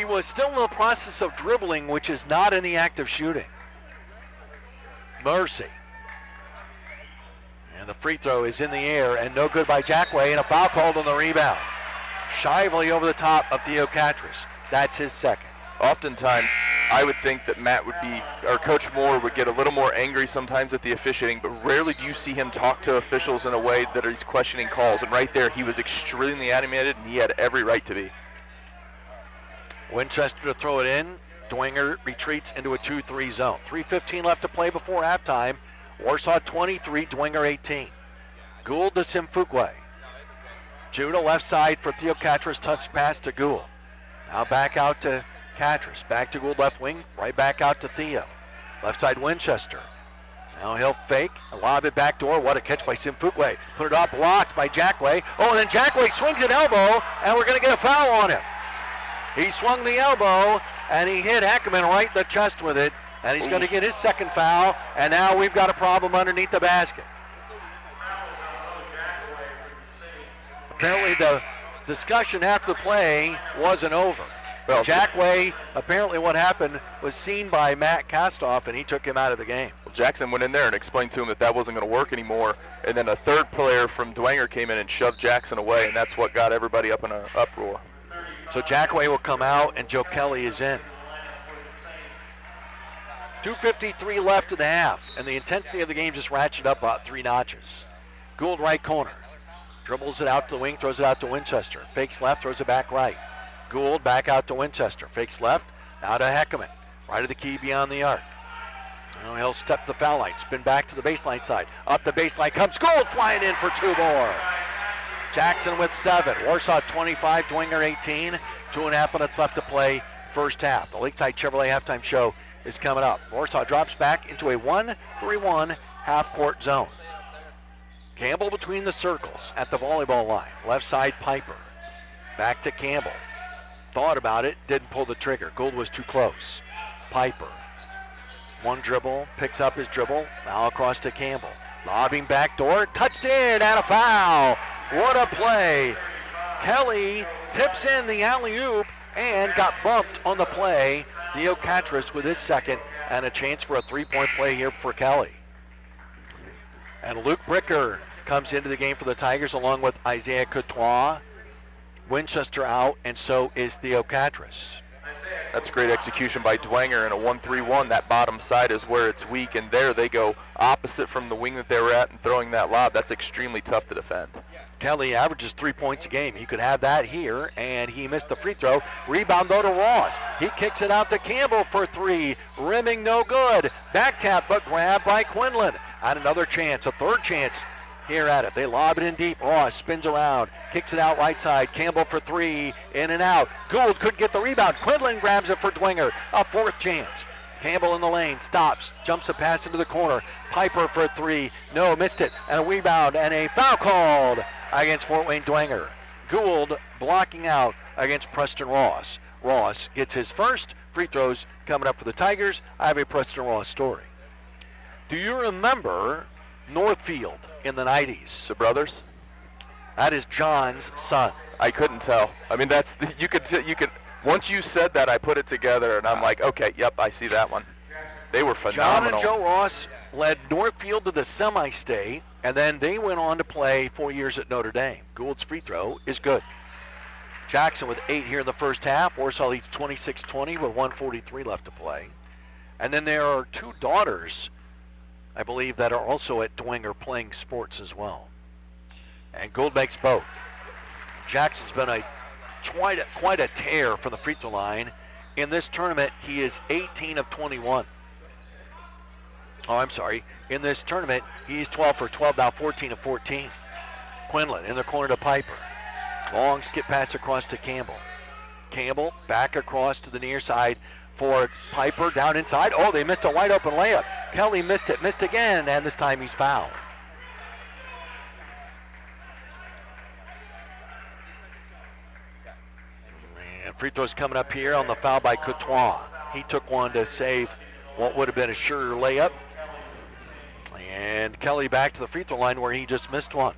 was still in the process of dribbling, which is not in the act of shooting. Mercy. And the free throw is in the air and no good by Jackway, and a foul called on the rebound. Shively over the top of Theo Catras. That's his second. Oftentimes, I would think that Matt would be, or Coach Moore would get a little more angry sometimes at the officiating, but rarely do you see him talk to officials in a way that he's questioning calls. And right there, he was extremely animated, and he had every right to be. Winchester to throw it in. Dwenger retreats into a 2-3 zone. 3:15 left to play before halftime. Warsaw 23, Dwenger 18. Gould to Sim Fuqua. Judah left side for Theo Catras, touch pass to Gould. Now back out to Catras, back to Gould left wing, right back out to Theo. Left side Winchester. Now he'll fake, lob it back door. What a catch by Sim Fuqua. Put it up, blocked by Jackway. Oh, and then Jackway swings an elbow, and we're going to get a foul on him. He swung the elbow, and he hit Heckman right in the chest with it, and he's going to get his second foul, and now we've got a problem underneath the basket. Apparently the discussion after the play wasn't over. Well, Jackway, apparently what happened was seen by Matt Kastoff, and he took him out of the game. Well, Jackson went in there and explained to him that wasn't going to work anymore, and then a third player from Dwenger came in and shoved Jackson away, and that's what got everybody up in an uproar. So Jackway will come out, and Joe Kelly is in. 2:53 left in the half, and the intensity of the game just ratcheted up about 3 notches. Gould right corner. Dribbles it out to the wing, throws it out to Winchester. Fakes left, throws it back right. Gould back out to Winchester. Fakes left, now to Heckman. Right of the key beyond the arc. Well, he'll step to the foul line, spin back to the baseline side. Up the baseline comes Gould, flying in for 2 more. Jackson with 7. Warsaw 25, Dwenger 18. 2.5 minutes left to play first half. The Lakeside Chevrolet halftime show is coming up. Warsaw drops back into a 1-3-1 half-court zone. Campbell between the circles at the volleyball line. Left side Piper. Back to Campbell. Thought about it, didn't pull the trigger. Gould was too close. Piper. One dribble, picks up his dribble. Now across to Campbell. Lobbing back door, touched in, and a foul. What a play. Kelly tips in the alley-oop and got bumped on the play. Theo Catras with his second, and a chance for a 3-point play here for Kelly. And Luke Bricker comes into the game for the Tigers along with Isaiah Courtois. Winchester out, and so is Theo Catras. That's great execution by Dwenger, and a 1-3-1. That bottom side is where it's weak, and there they go opposite from the wing that they were at and throwing that lob. That's extremely tough to defend. Kelly averages 3 points a game. He could have that here, and he missed the free throw. Rebound, though, to Ross. He kicks it out to Campbell for 3. Rimming, no good. Back tap, but grabbed by Quinlan. And another chance, a third chance here at it. They lob it in deep. Ross spins around, kicks it out right side. Campbell for 3, in and out. Gould could get the rebound. Quinlan grabs it for Dwenger. A fourth chance. Campbell in the lane, stops, jumps a pass into the corner. Piper for 3, no, missed it. And a rebound and a foul called against Fort Wayne Dwenger. Gould blocking out against Preston Ross. Ross gets his first free throws coming up for the Tigers. I have a Preston Ross story. Do you remember Northfield in the 90s? The brothers? That is John's son. I couldn't tell. I mean, that's you could once you said that, I put it together, and I'm like, okay, yep, I see that one. They were phenomenal. John and Joe Ross led Northfield to the semi-state, and then they went on to play 4 years at Notre Dame. Gould's free throw is good. Jackson with 8 here in the first half. Warsaw leads 26-20 with 1:43 left to play. And then there are 2 daughters, I believe, that are also at Dwenger playing sports as well. And Gould makes both. Jackson's been quite a tear from the free throw line. In this tournament, he is 18 of 21. Oh, I'm sorry. In this tournament, he's 12 for 12, now 14 of 14. Quinlan in the corner to Piper. Long skip pass across to Campbell. Campbell back across to the near side for Piper, down inside. Oh, they missed a wide open layup. Kelly missed again, and this time he's fouled. And free throws coming up here on the foul by Courtois. He took one to save what would have been a sure layup. And Kelly back to the free throw line where he just missed one.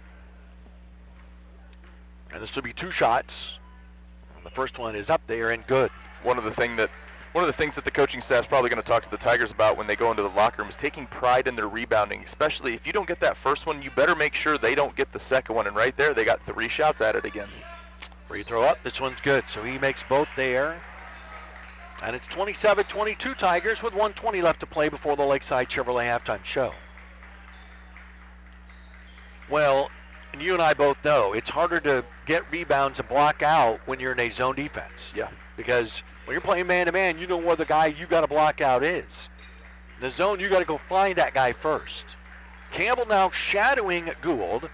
And this will be 2 shots. And the first one is up there and good. One of the things that the coaching staff's probably going to talk to the Tigers about when they go into the locker room is taking pride in their rebounding. Especially if you don't get that first one, you better make sure they don't get the second one. And right there, they got 3 shots at it again. Free throw up. This one's good. So he makes both there. And it's 27-22 Tigers with 1:20 left to play before the Lakeside Chevrolet halftime show. Well, and you and I both know it's harder to get rebounds and block out when you're in a zone defense. Yeah. Because when you're playing man-to-man, you know where the guy you got to block out is. The zone, you got to go find that guy first. Campbell now shadowing Gould,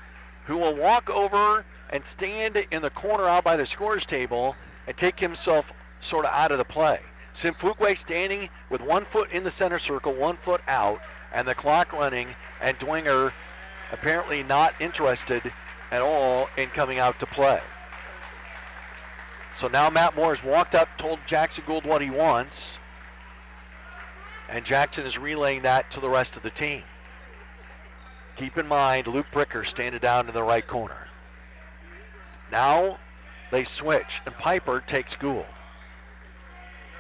who will walk over and stand in the corner out by the scorer's table and take himself sort of out of the play. Simfukwe standing with 1 foot in the center circle, 1 foot out, and the clock running, and Dwenger apparently not interested at all in coming out to play. So now Matt Moore has walked up, told Jackson Gould what he wants, and Jackson is relaying that to the rest of the team. Keep in mind, Luke Bricker standing down in the right corner. Now they switch, and Piper takes Gould.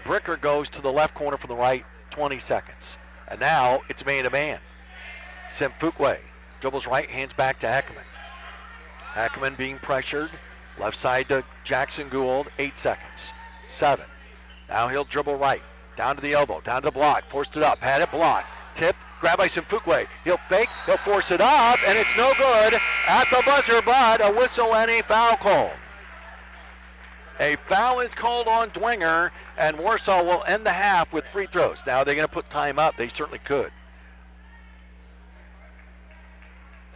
Bricker goes to the left corner from the right, 20 seconds. And now it's man-to-man. Simfukwe dribbles right, hands back to Heckman. Heckman being pressured, left side to Jackson Gould, 8 seconds. 7. Now he'll dribble right, down to the elbow, down to the block, forced it up, had it blocked, tipped, grabbed by Simfukwe. He'll fake, he'll force it up, and it's no good at the buzzer, but a whistle and a foul call. A foul is called on Dwenger, and Warsaw will end the half with free throws. Now, are they going to put time up? They certainly could.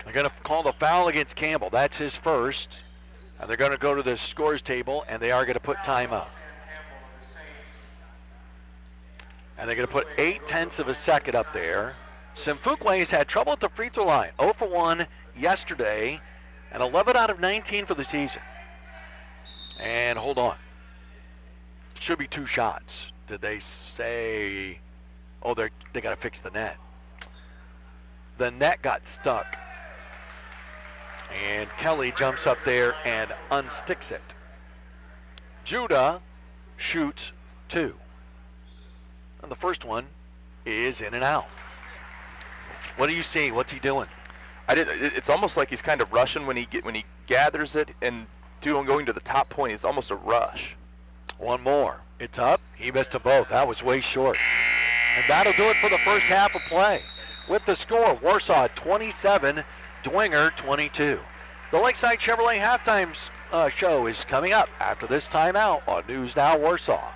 They're going to call the foul against Campbell. That's his first. And they're going to go to the scores table, and they are going to put time up. And they're going to put 0.8 of a second up there. Simfukwe has had trouble at the free throw line. 0 for 1 yesterday, and 11 out of 19 for the season. And hold on. Should be 2 shots. Did they say, oh, they got to fix the net. The net got stuck. And Kelly jumps up there and unsticks it. Judah shoots 2. And the first one is in and out. What do you see? What's he doing? It's almost like he's kind of rushing when he gathers it and going to the top point. It's almost a rush. One more. It's up. He missed them both. That was way short. And that'll do it for the first half of play. With the score, Warsaw 27, Dwenger 22. The Lakeside Chevrolet halftime show is coming up after this timeout on News Now Warsaw.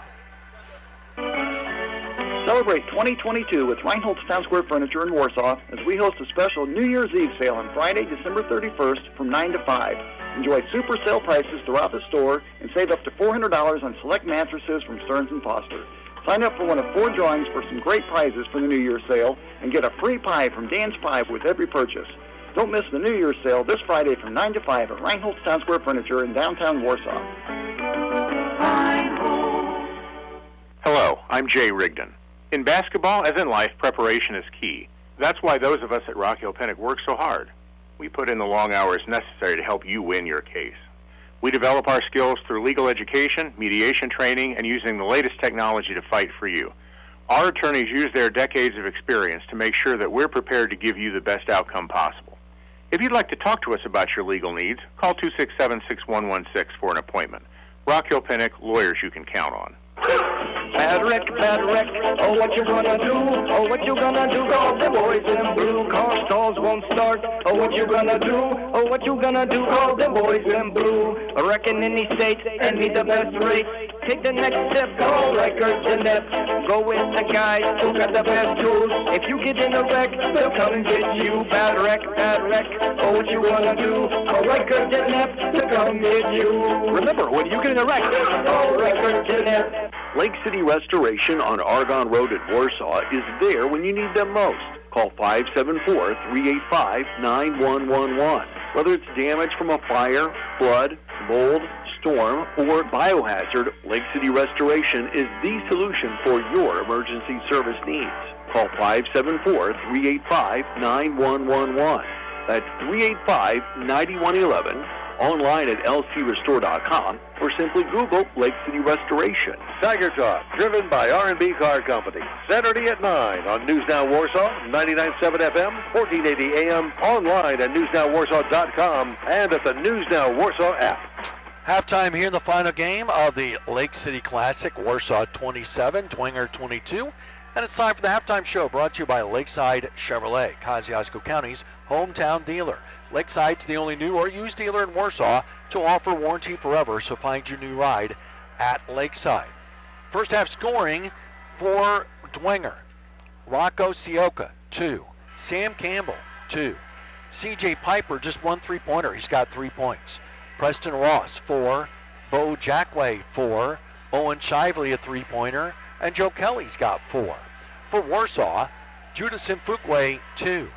Celebrate 2022 with Reinhold's Town Square Furniture in Warsaw as we host a special New Year's Eve sale on Friday, December 31st from 9 to 5. Enjoy super sale prices throughout the store and save up to $400 on select mattresses from Stearns & Foster. Sign up for one of 4 drawings for some great prizes for the New Year's sale and get a free pie from Dan's Pie with every purchase. Don't miss the New Year's sale this Friday from 9 to 5 at Reinhold's Town Square Furniture in downtown Warsaw. Hello, I'm Jay Rigdon. In basketball, as in life, preparation is key. That's why those of us at Rock Hill Pinnock work so hard. We put in the long hours necessary to help you win your case. We develop our skills through legal education, mediation training, and using the latest technology to fight for you. Our attorneys use their decades of experience to make sure that we're prepared to give you the best outcome possible. If you'd like to talk to us about your legal needs, call 267-6116 for an appointment. Rock Hill Pinnock, lawyers you can count on. Bad wreck, oh what you gonna do, oh what you gonna do, call the boys in blue, car stalls won't start, oh what you gonna do, oh what you gonna do, call the boys in blue, I reckon any states and need the best rates, take the next step, call records and net, go with the guys who got the best tools, if you get in a wreck, they'll come and get you, bad wreck, oh what you gonna do, call records and net, to come get you. Remember, when you get in a wreck, call records and net. Lake City Restoration on Argonne Road at Warsaw is there when you need them most. Call 574-385-9111. Whether it's damage from a fire, flood, mold, storm, or biohazard, Lake City Restoration is the solution for your emergency service needs. Call 574-385-9111. That's 385-9111. Online at lcrestore.com or simply Google Lake City Restoration. Tiger Talk, driven by R&B Car Company. Saturday at 9 on News Now Warsaw, 99.7 FM, 1480 AM, online at newsnowwarsaw.com and at the News Now Warsaw app. Halftime here in the final game of the Lake City Classic, Warsaw 27, Dwenger 22. And it's time for the halftime show, brought to you by Lakeside Chevrolet, Kosciuszko County's hometown dealer. Lakeside's the only new or used dealer in Warsaw to offer warranty forever, so find your new ride at Lakeside. First half scoring for Dwenger. Rocco Sioka, 2. Sam Campbell, 2. C.J. Piper, just 1 3-pointer. He's got 3 points. Preston Ross, 4. Bo Jackway, 4. Owen Shively, a 3-pointer. And Joe Kelly's got 4. For Warsaw, Judas Simfukwe, 2.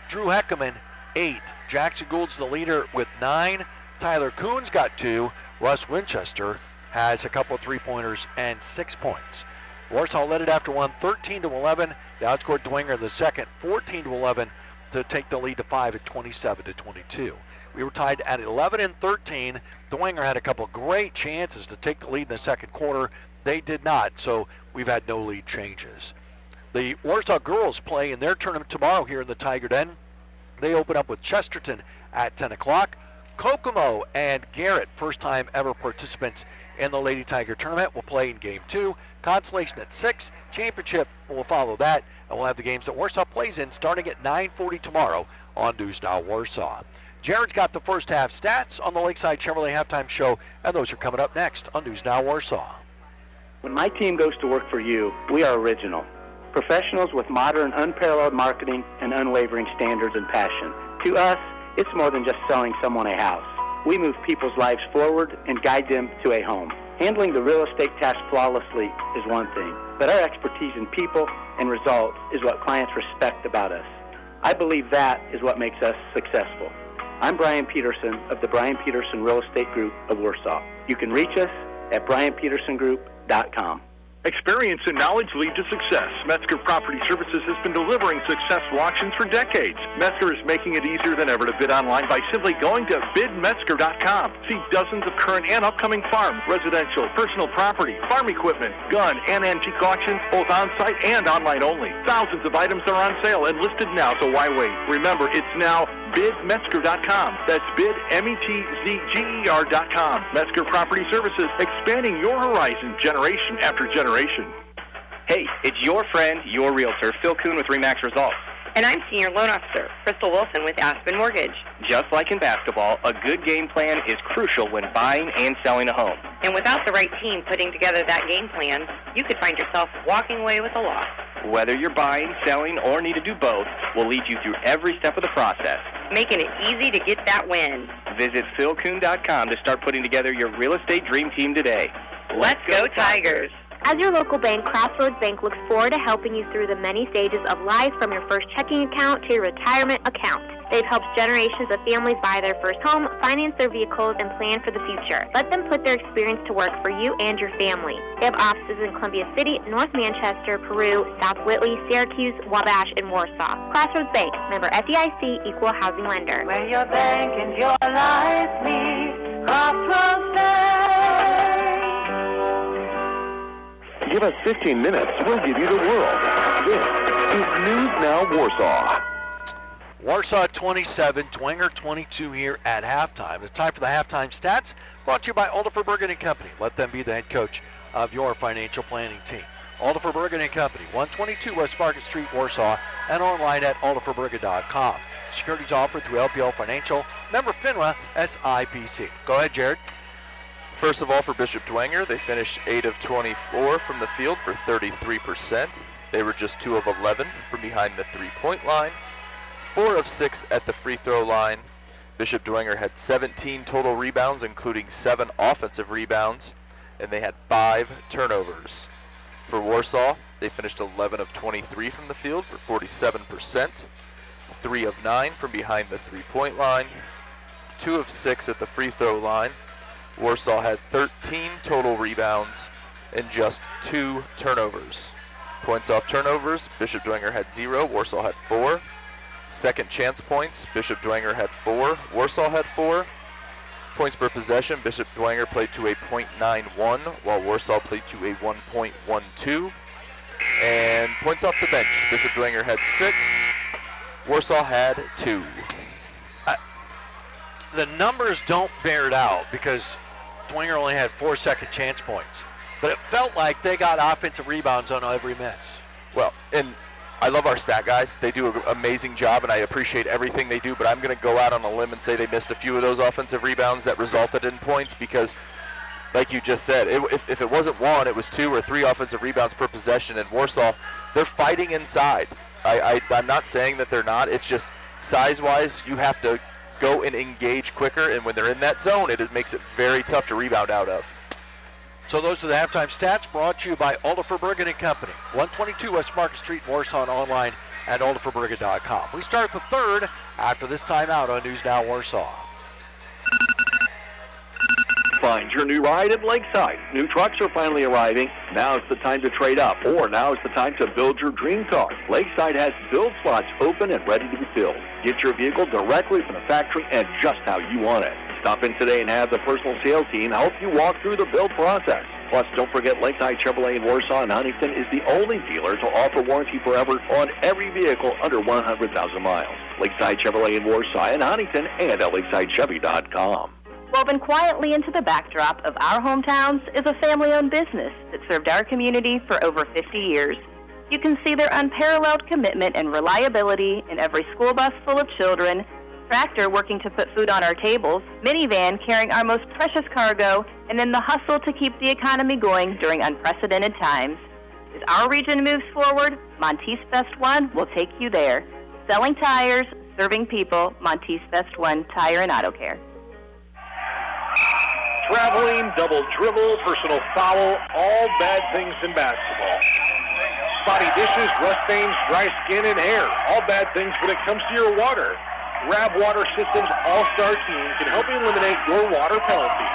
Drew Heckerman, 8. Jackson Gould's the leader with 9. Tyler Coons got 2. Russ Winchester has a couple of 3-pointers and 6 points. Warsaw led it after one, 13-11. They outscored Dwenger in the second, 14-11, to take the lead to 5 at 27-22. We were tied at 11 and 13. Dwenger had a couple great chances to take the lead in the second quarter. They did not, so we've had no lead changes. The Warsaw girls play in their tournament tomorrow here in the Tiger Den. They open up with Chesterton at 10 o'clock. Kokomo and Garrett, first time ever participants in the Lady Tiger tournament, will play in game 2. Consolation at 6. Championship will follow that, and we'll have the games that Warsaw plays in starting at 9:40 tomorrow on News Now Warsaw. Jared's got the first half stats on the Lakeside Chevrolet halftime show, and those are coming up next on News Now Warsaw. When my team goes to work for you, we are original. Professionals with modern, unparalleled marketing and unwavering standards and passion. To us, it's more than just selling someone a house. We move people's lives forward and guide them to a home. Handling the real estate task flawlessly is one thing, but our expertise in people and results is what clients respect about us. I believe that is what makes us successful. I'm Brian Peterson of the Brian Peterson Real Estate Group of Warsaw. You can reach us at brianpetersongroup.com. Experience and knowledge lead to success. Metzger Property Services has been delivering successful auctions for decades. Metzger is making it easier than ever to bid online by simply going to bidmetzger.com. See dozens of current and upcoming farm, residential, personal property, farm equipment, gun, and antique auctions, both on-site and online only. Thousands of items are on sale and listed now, so why wait? Remember, it's now bidmetzger.com. That's bidmetzger.com. Metzger Property Services, expanding your horizon generation after generation. Hey, it's your friend, your realtor, Phil Kuhn with RE/MAX Results. And I'm Senior Loan Officer Crystal Wilson with Aspen Mortgage. Just like in basketball, a good game plan is crucial when buying and selling a home. And without the right team putting together that game plan, you could find yourself walking away with a loss. Whether you're buying, selling, or need to do both, we'll lead you through every step of the process, making it easy to get that win. Visit philkuhn.com to start putting together your real estate dream team today. Let's go Tigers! As your local bank, Crossroads Bank looks forward to helping you through the many stages of life, from your first checking account to your retirement account. They've helped generations of families buy their first home, finance their vehicles, and plan for the future. Let them put their experience to work for you and your family. They have offices in Columbia City, North Manchester, Peru, South Whitley, Syracuse, Wabash, and Warsaw. Crossroads Bank, member FDIC, equal housing lender. Where your bank and your life meet, Crossroads Bank. Give us 15 minutes, we'll give you the world. This is News Now Warsaw. Warsaw 27, Dwenger 22 here at halftime. It's time for the halftime stats, brought to you by Alderfer Bergen & Company. Let them be the head coach of your financial planning team. Alderfer Bergen & Company, 122 West Market Street, Warsaw, and online at alderferbergen.com. Securities offered through LPL Financial, member FINRA, SIPC. Go ahead, Jared. First of all, for Bishop Dwenger, they finished 8 of 24 from the field for 33%. They were just 2 of 11 from behind the three-point line, 4 of 6 at the free throw line. Bishop Dwenger had 17 total rebounds, including 7 offensive rebounds, and they had 5 turnovers. For Warsaw, they finished 11 of 23 from the field for 47%, 3 of 9 from behind the three-point line, 2 of 6 at the free throw line. Warsaw had 13 total rebounds and just 2 turnovers. Points off turnovers, Bishop Dwenger had 0, Warsaw had 4. Second chance points, Bishop Dwenger had 4, Warsaw had 4. Points per possession, Bishop Dwenger played to a .91, while Warsaw played to a 1.12. And points off the bench, Bishop Dwenger had 6, Warsaw had 2. The numbers don't bear it out because Dwenger only had 4 second chance points, but it felt like they got offensive rebounds on every miss. Well, and I love our stat guys. They do an amazing job, and I appreciate everything they do, but I'm going to go out on a limb and say they missed a few of those offensive rebounds that resulted in points because, like you just said, if it wasn't 1, it was 2 or 3 offensive rebounds per possession, and Warsaw, they're fighting inside. I'm not saying that they're not. It's just size-wise, you have to go and engage quicker, and when they're in that zone, it makes it very tough to rebound out of. So those are the halftime stats brought to you by Alderfer Bergen & Company, 122 West Market Street, Warsaw, and online at alderferbergen.com. We start the third after this timeout on News Now Warsaw. Find your new ride at Lakeside. New trucks are finally arriving. Now's the time to trade up, or now's the time to build your dream car. Lakeside has build slots open and ready to be filled. Get your vehicle directly from the factory and just how you want it. Stop in today and have the personal sales team help you walk through the build process. Plus, don't forget Lakeside Chevrolet in Warsaw and Huntington is the only dealer to offer warranty forever on every vehicle under 100,000 miles. Lakeside Chevrolet in Warsaw and Huntington and at lakesidechevy.com. Woven quietly into the backdrop of our hometowns is a family-owned business that served our community for over 50 years. You can see their unparalleled commitment and reliability in every school bus full of children, tractor working to put food on our tables, minivan carrying our most precious cargo, and in the hustle to keep the economy going during unprecedented times. As our region moves forward, Monteith's Best One will take you there. Selling tires, serving people, Monteith's Best One Tire and Auto Care. Traveling, double dribble, personal foul, all bad things in basketball. Spotty dishes, rust stains, dry skin, and hair, all bad things when it comes to your water. Grab Water Systems All-Star Team can help you eliminate your water penalties.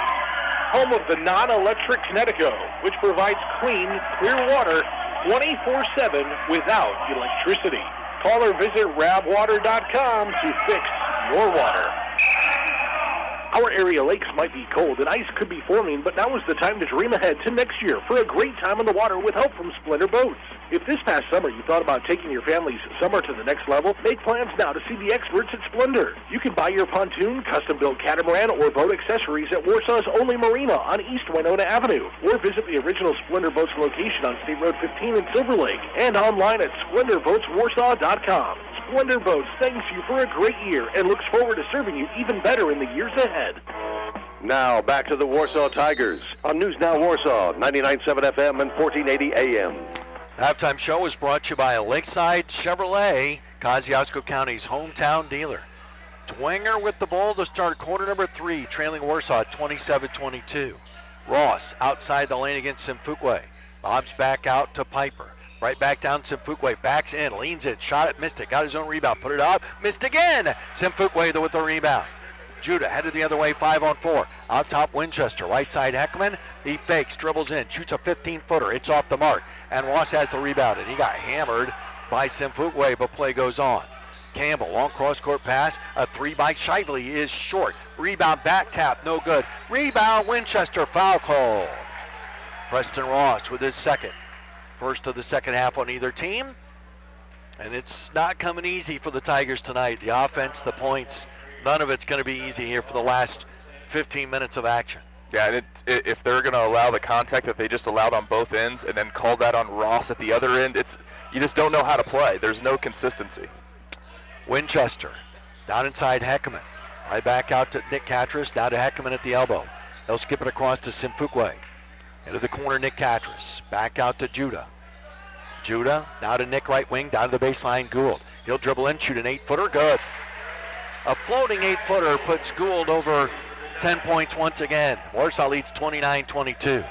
Home of the non-electric Connecticut, which provides clean, clear water 24/7 without electricity. Call or visit rabwater.com to fix your water. Our area lakes might be cold and ice could be forming, but now is the time to dream ahead to next year for a great time on the water with help from Splendour Boats. If this past summer you thought about taking your family's summer to the next level, make plans now to see the experts at Splendor. You can buy your pontoon, custom-built catamaran, or boat accessories at Warsaw's only marina on East Winona Avenue, or visit the original Splendor Boats location on State Road 15 in Silver Lake, and online at SplendorBoatsWarsaw.com. Splendor Boats thanks you for a great year and looks forward to serving you even better in the years ahead. Now back to the Warsaw Tigers on News Now Warsaw, 99.7 FM and 1480 AM. Halftime show is brought to you by Lakeside Chevrolet, Kosciuszko County's hometown dealer. Dwenger with the ball to start quarter number 3, trailing Warsaw 27-22. Ross outside the lane against Simfukwe. Bobs back out to Piper. Right back down Simfukwe, backs in, leans it, shot it, missed it, got his own rebound, put it up, missed again. Simfukwe with the rebound. Judah headed the other way, 5-on-4. Out top Winchester, right side Heckman. He fakes, dribbles in, shoots a 15-footer. It's off the mark, and Ross has the rebound, and he got hammered by Simfukwe, but play goes on. Campbell, long cross-court pass, a 3 by Shively is short. Rebound, back tap, no good. Rebound, Winchester, foul call. Preston Ross with his second. First of the second half on either team. And it's not coming easy for the Tigers tonight. The offense, the points, none of it's going to be easy here for the last 15 minutes of action. Yeah, and if they're going to allow the contact that they just allowed on both ends and then call that on Ross at the other end, you just don't know how to play. There's no consistency. Winchester down inside Heckman. Right back out to Nick Catras, down to Heckman at the elbow. They'll skip it across to Simfukwe. Into the corner, Nick Catras. Back out to Judah. Judah, now to Nick right wing, down to the baseline, Gould. He'll dribble in, shoot an 8-footer, good. A floating 8-footer puts Gould over 10 points once again. Warsaw leads 29-22.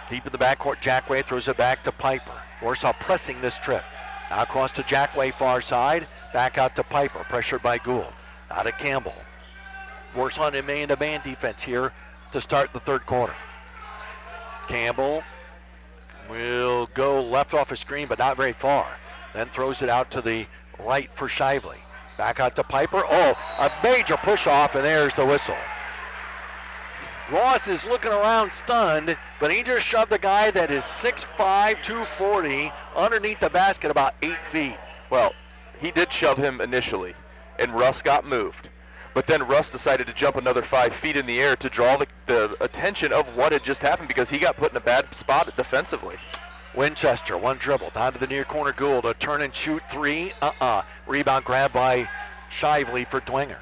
Deep in the backcourt, Jackway throws it back to Piper. Warsaw pressing this trip. Now across to Jackway, far side, back out to Piper, pressured by Gould. Now to Campbell. Warsaw in man-to-man defense here to start the third quarter. Campbell will go left off his screen, but not very far. Then throws it out to the right for Shively. Back out to Piper. Oh, a major push off, and there's the whistle. Ross is looking around stunned, but he just shoved a guy that is 6'5", 240 underneath the basket about 8 feet. Well, he did shove him initially, and Russ got moved. But then Russ decided to jump another 5 feet in the air to draw the attention of what had just happened because he got put in a bad spot defensively. Winchester, one dribble, down to the near corner, Gould, a turn and shoot 3, Rebound grab by Shively for Dwenger.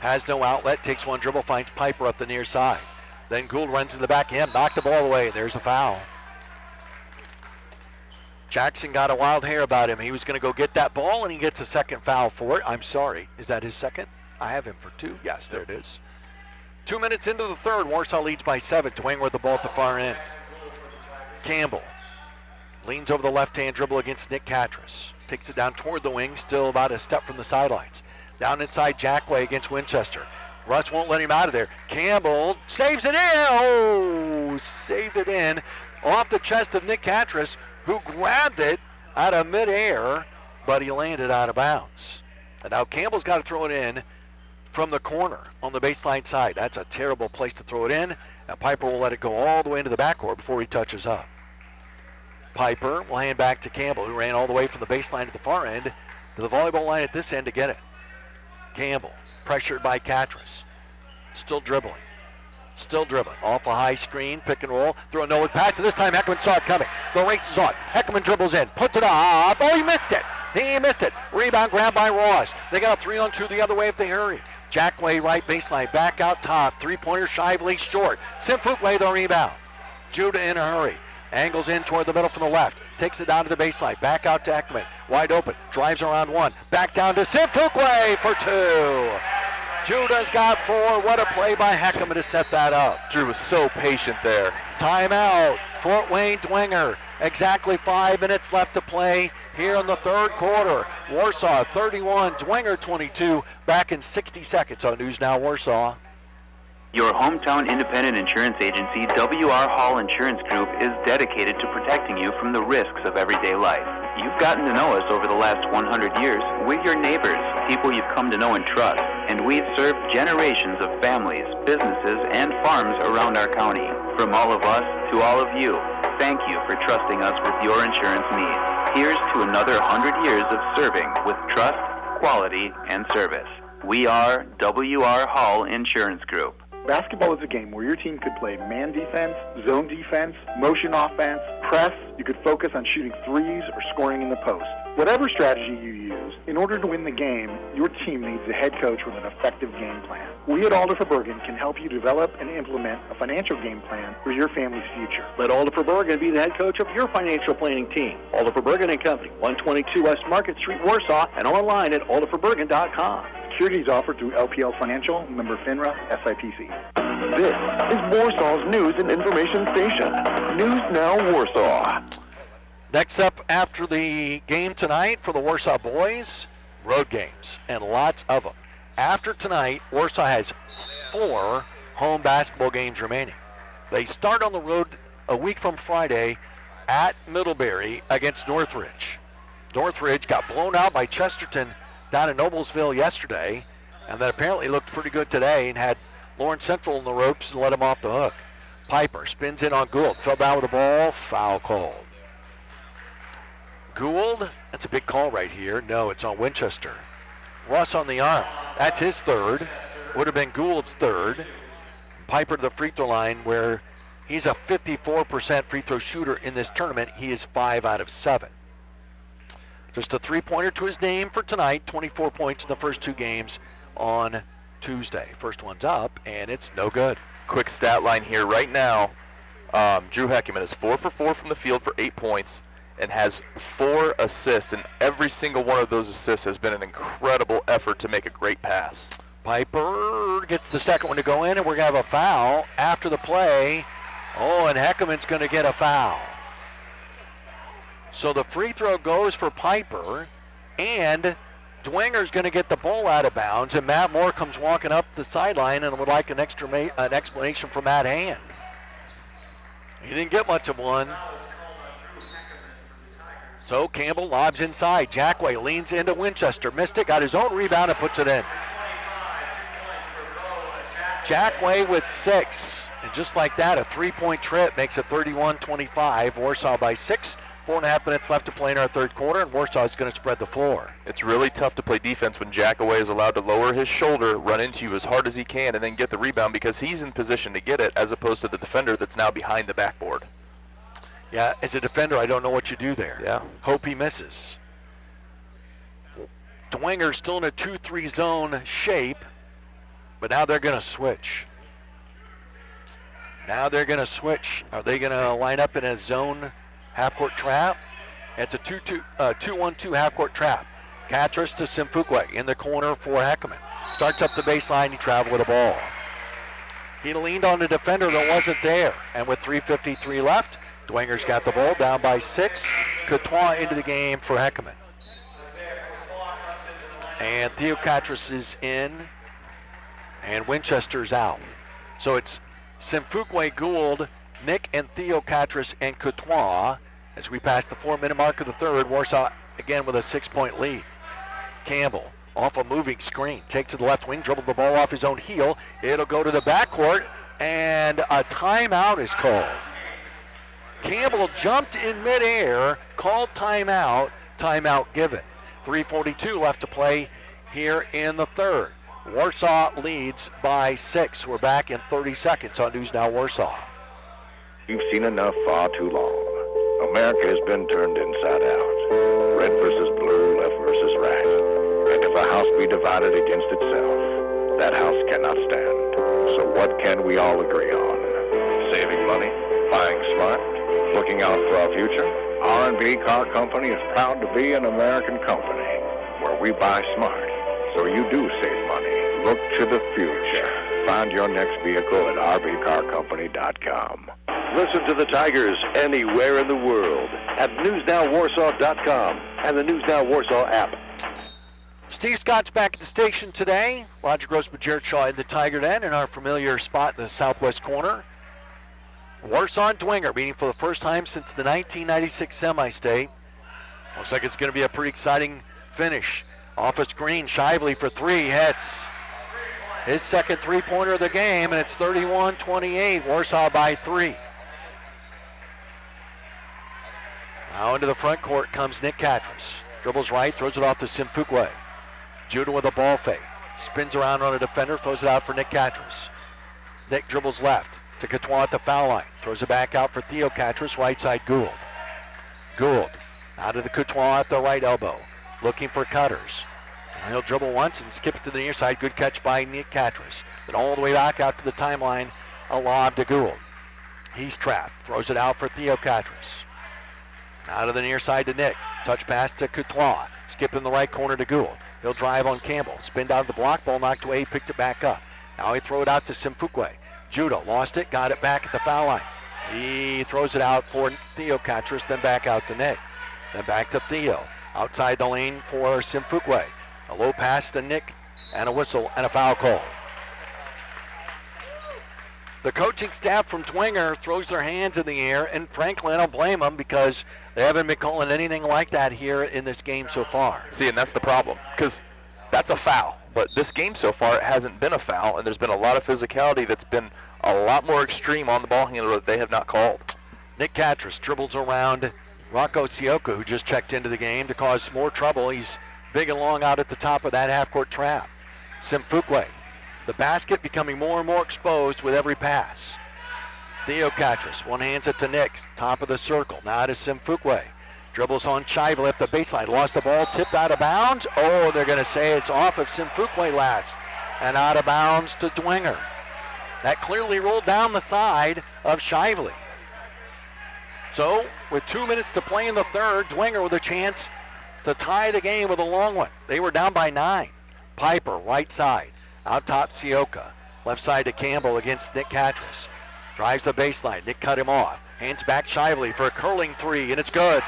Has no outlet, takes one dribble, finds Piper up the near side. Then Gould runs to the back end, knocked the ball away, there's a foul. Jackson got a wild hair about him. He was going to go get that ball, and he gets a second foul for it. I'm sorry, is that his second? I have him for 2. Yes, there it is. 2 minutes into the third, Warsaw leads by 7. Dwenger with the ball at the far end. Campbell leans over the left-hand dribble against Nick Catras. Takes it down toward the wing, still about a step from the sidelines. Down inside Jackway against Winchester. Russ won't let him out of there. Campbell saves it in. Oh, saved it in off the chest of Nick Catras, who grabbed it out of midair, but he landed out of bounds. And now Campbell's got to throw it in from the corner on the baseline side. That's a terrible place to throw it in, and Piper will let it go all the way into the backcourt before he touches up. Piper will hand back to Campbell, who ran all the way from the baseline at the far end to the volleyball line at this end to get it. Campbell, pressured by Catras, still dribbling. Off a high screen, pick and roll, throw a no-look pass, and this time Heckman saw it coming. The race is on. Heckman dribbles in, puts it up. Oh, he missed it. Rebound grab by Ross. They got a 3-on-2 the other way if they hurry. Jackway right baseline, back out top. Three-pointer, Shively short. Simfukwe the rebound. Judah in a hurry. Angles in toward the middle from the left. Takes it down to the baseline. Back out to Heckman. Wide open. Drives around 1. Back down to Simfukwe for 2. Judah's got 4. What a play by Heckman to set that up. Drew was so patient there. Timeout. Fort Wayne Dwenger. Exactly 5 minutes left to play here in the third quarter. Warsaw 31, Dwenger 22. Back in 60 seconds on News Now Warsaw. Your hometown independent insurance agency, W.R. Hall Insurance Group, is dedicated to protecting you from the risks of everyday life. You've gotten to know us over the last 100 years. We're your neighbors, people you've come to know and trust, and we've served generations of families, businesses, and farms around our county. From all of us to all of you, thank you for trusting us with your insurance needs. Here's to another 100 years of serving with trust, quality, and service. We are W.R. Hall Insurance Group. Basketball is a game where your team could play man defense, zone defense, motion offense, press. You could focus on shooting threes or scoring in the post. Whatever strategy you use, in order to win the game, your team needs a head coach with an effective game plan. We at Alder for Bergen can help you develop and implement a financial game plan for your family's future. Let Alder for Bergen be the head coach of your financial planning team. Alder for Bergen and Company, 122 West Market Street, Warsaw, and online at alderforbergen.com. Securities offered through LPL Financial, member FINRA, SIPC. This is Warsaw's news and information station. News Now Warsaw. Next up after the game tonight for the Warsaw boys, road games, and lots of them. After tonight, Warsaw has 4 home basketball games remaining. They start on the road a week from Friday at Middlebury against Northridge. Northridge got blown out by Chesterton down in Noblesville yesterday, and then apparently looked pretty good today and had Lawrence Central in the ropes and let him off the hook. Piper spins in on Gould, fell down with the ball, foul called. Gould, that's a big call right here. No, it's on Winchester. Russ on the arm. That's his third. Would have been Gould's third. Piper to the free throw line where he's a 54% free throw shooter in this tournament. He is 5 out of 7. Just a three-pointer to his name for tonight. 24 points in the first 2 games on Tuesday. First one's up, and it's no good. Quick stat line here right now. Drew Heckerman is 4 for 4 from the field for 8 points and has 4 assists, and every single one of those assists has been an incredible effort to make a great pass. Piper gets the second one to go in, and we're going to have a foul after the play. Oh, and Heckerman's going to get a foul. So the free throw goes for Piper, and Dwenger's going to get the ball out of bounds, and Matt Moore comes walking up the sideline and would like an explanation from Matt Hand. He didn't get much of one. So Campbell lobs inside. Jackway leans into Winchester. Missed it, got his own rebound and puts it in. Jackway with 6. And just like that, a 3-point trip makes it 31-25. Warsaw by 6. 4.5 minutes left to play in our third quarter, and Warsaw is going to spread the floor. It's really tough to play defense when Jackway is allowed to lower his shoulder, run into you as hard as he can, and then get the rebound because he's in position to get it as opposed to the defender that's now behind the backboard. Yeah, as a defender, I don't know what you do there. Yeah. Hope he misses. Dwenger's still in a 2-3 zone shape, but now they're going to switch. Are they going to line up in a zone half-court trap? It's a 2-1-2 half-court trap. Catras to Simfukwe in the corner for Heckerman. Starts up the baseline, he traveled with the ball. He leaned on the defender that wasn't there, and with 3:53 left, Dwenger's got the ball, down by 6. Courtois into the game for Heckerman. And Theo Catras is in, and Winchester's out. So it's Simfukwe, Gould, Nick and Theo Catras and Courtois as we pass the 4-minute mark of the third. Warsaw again with a 6-point lead. Campbell off a moving screen, takes it to the left wing, dribbled the ball off his own heel. It'll go to the backcourt, and a timeout is called. Campbell jumped in midair, called timeout, timeout given. 3:42 left to play here in the third. Warsaw leads by 6. We're back in 30 seconds on News Now Warsaw. You've seen enough far too long. America has been turned inside out. Red versus blue, left versus right. And if a house be divided against itself, that house cannot stand. So what can we all agree on? Saving money, buying smart, looking out for our future. R&B Car Company is proud to be an American company where we buy smart. So you do save money. Look to the future. Find your next vehicle at rbcarcompany.com. Listen to the Tigers anywhere in the world at newsnowwarsaw.com and the News Now Warsaw app. Steve Scott's back at the station today. Roger Grossman, Jared Shaw in the Tiger Den in our familiar spot in the southwest corner. Warsaw and Dwenger meeting for the first time since the 1996 semi-state. Looks like it's going to be a pretty exciting finish. Off a screen, Shively for 3 hits. His second three-pointer of the game, and it's 31-28, Warsaw by 3. Now into the front court comes Nick Catras. Dribbles right, throws it off to Simfukwe. Judah with a ball fake. Spins around on a defender, throws it out for Nick Catras. Nick dribbles left to Courtois at the foul line. Throws it back out for Theo Catras, right side Gould. Gould out of the Courtois at the right elbow. Looking for cutters. He'll dribble once and skip it to the near side. Good catch by Nick Catras. Then all the way back out to the timeline, a lob to Gould. He's trapped. Throws it out for Theo Catras. Out of the near side to Nick. Touch pass to Courtois. Skip in the right corner to Gould. He'll drive on Campbell. Spinned out of the block. Ball knocked away. Picked it back up. Now he throw it out to Simfukwe. Judah lost it. Got it back at the foul line. He throws it out for Theo Catras. Then back out to Nick. Then back to Theo. Outside the lane for Simfukwe. A low pass to Nick and a whistle and a foul call. The coaching staff from Dwenger throws their hands in the air, and frankly, I don't blame them because they haven't been calling anything like that here in this game so far. See, and that's the problem, because that's a foul. But this game so far, it hasn't been a foul, and there's been a lot of physicality that's been a lot more extreme on the ball handler that they have not called. Nick Catras dribbles around Rocco Sioka, who just checked into the game to cause more trouble. He's big and long out at the top of that half-court trap. Simfukwe, the basket becoming more and more exposed with every pass. Theo Catras, one hands it to Nick, top of the circle. Now to Simfukwe. Dribbles on Shively up the baseline. Lost the ball, tipped out of bounds. Oh, they're going to say it's off of Simfukwe last. And out of bounds to Dwenger. That clearly rolled down the side of Shively. So, with 2 minutes to play in the third, Dwenger with a chance to tie the game with a long one. They were down by 9. Piper, right side. Out top, Sioka. Left side to Campbell against Nick Catras. Drives the baseline. Nick cut him off. Hands back Shively for a curling three, and it's good.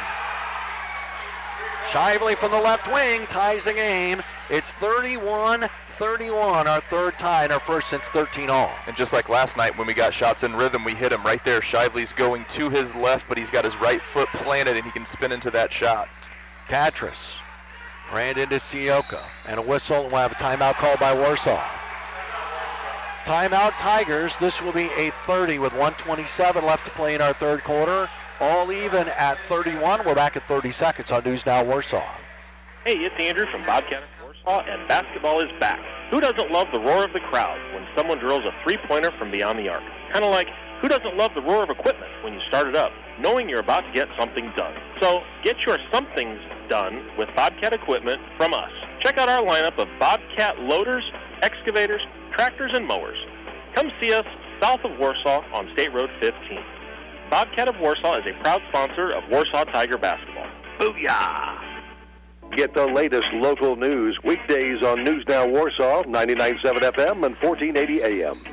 Shively from the left wing ties the game. It's 31-31, our third tie and our first since 13 all. And just like last night when we got shots in rhythm, we hit him right there. Shively's going to his left, but he's got his right foot planted, and he can spin into that shot. Catras ran into Sioka, and a whistle, and we'll have a timeout called by Warsaw. Timeout Tigers. This will be a 30 with 1:27 left to play in our third quarter. All even at 31. We're back at 30 seconds on News Now Warsaw. Hey, it's Andrew from Bobcat of Warsaw, and basketball is back. Who doesn't love the roar of the crowd when someone drills a three-pointer from beyond the arc? Kind of like, who doesn't love the roar of equipment when you start it up, knowing you're about to get something done? So get your somethings done with Bobcat equipment from us. Check out our lineup of Bobcat loaders, excavators, tractors, and mowers. Come see us south of Warsaw on State Road 15. Bobcat of Warsaw is a proud sponsor of Warsaw Tiger basketball. Booyah! Get the latest local news weekdays on News Now Warsaw, 99.7 FM and 1480 AM.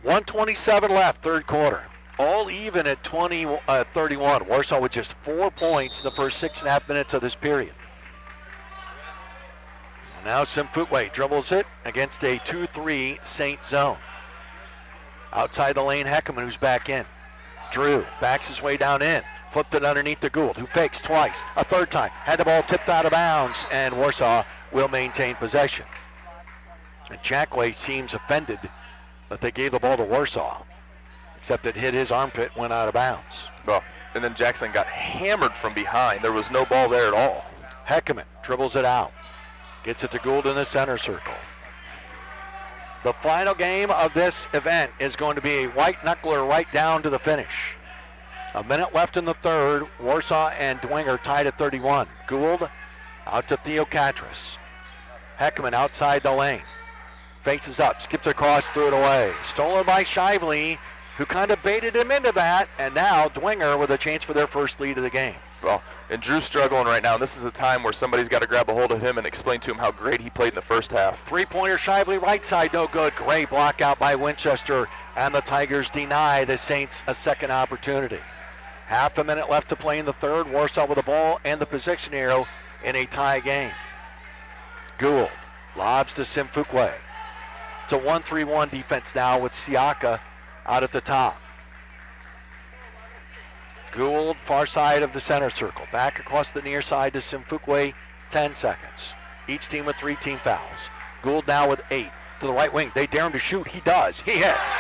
1:27 left, third quarter. All even at 31. Warsaw with just 4 points in the first 6.5 minutes of this period. Now Simfukwe dribbles it against a 2-3 Saint zone. Outside the lane, Heckman, who's back in. Drew backs his way down in. Flipped it underneath to Gould, who fakes twice. A third time. Had the ball tipped out of bounds, and Warsaw will maintain possession. And Jackway seems offended that they gave the ball to Warsaw, except it hit his armpit, went out of bounds. Well, and then Jackson got hammered from behind. There was no ball there at all. Heckman dribbles it out. Gets it to Gould in the center circle. The final game of this event is going to be a white knuckler right down to the finish. A minute left in the third. Warsaw and Dwenger tied at 31. Gould out to Theo Catras. Heckman outside the lane. Faces up, skips across, threw it away. Stolen by Shively, who kind of baited him into that, and now Dwenger with a chance for their first lead of the game. Well, and Drew's struggling right now, and this is a time where somebody's got to grab a hold of him and explain to him how great he played in the first half. Three-pointer Shively, right side, no good. Great block out by Winchester, and the Tigers deny the Saints a second opportunity. Half a minute left to play in the third. Warsaw with the ball and the position arrow in a tie game. Gould lobs to Simfukwe. It's a 1-3-1 defense now with Siaka out at the top. Gould, far side of the center circle. Back across the near side to Simfukwe, 10 seconds. Each team with 3 team fouls. Gould now with 8 to the right wing. They dare him to shoot. He does. He hits.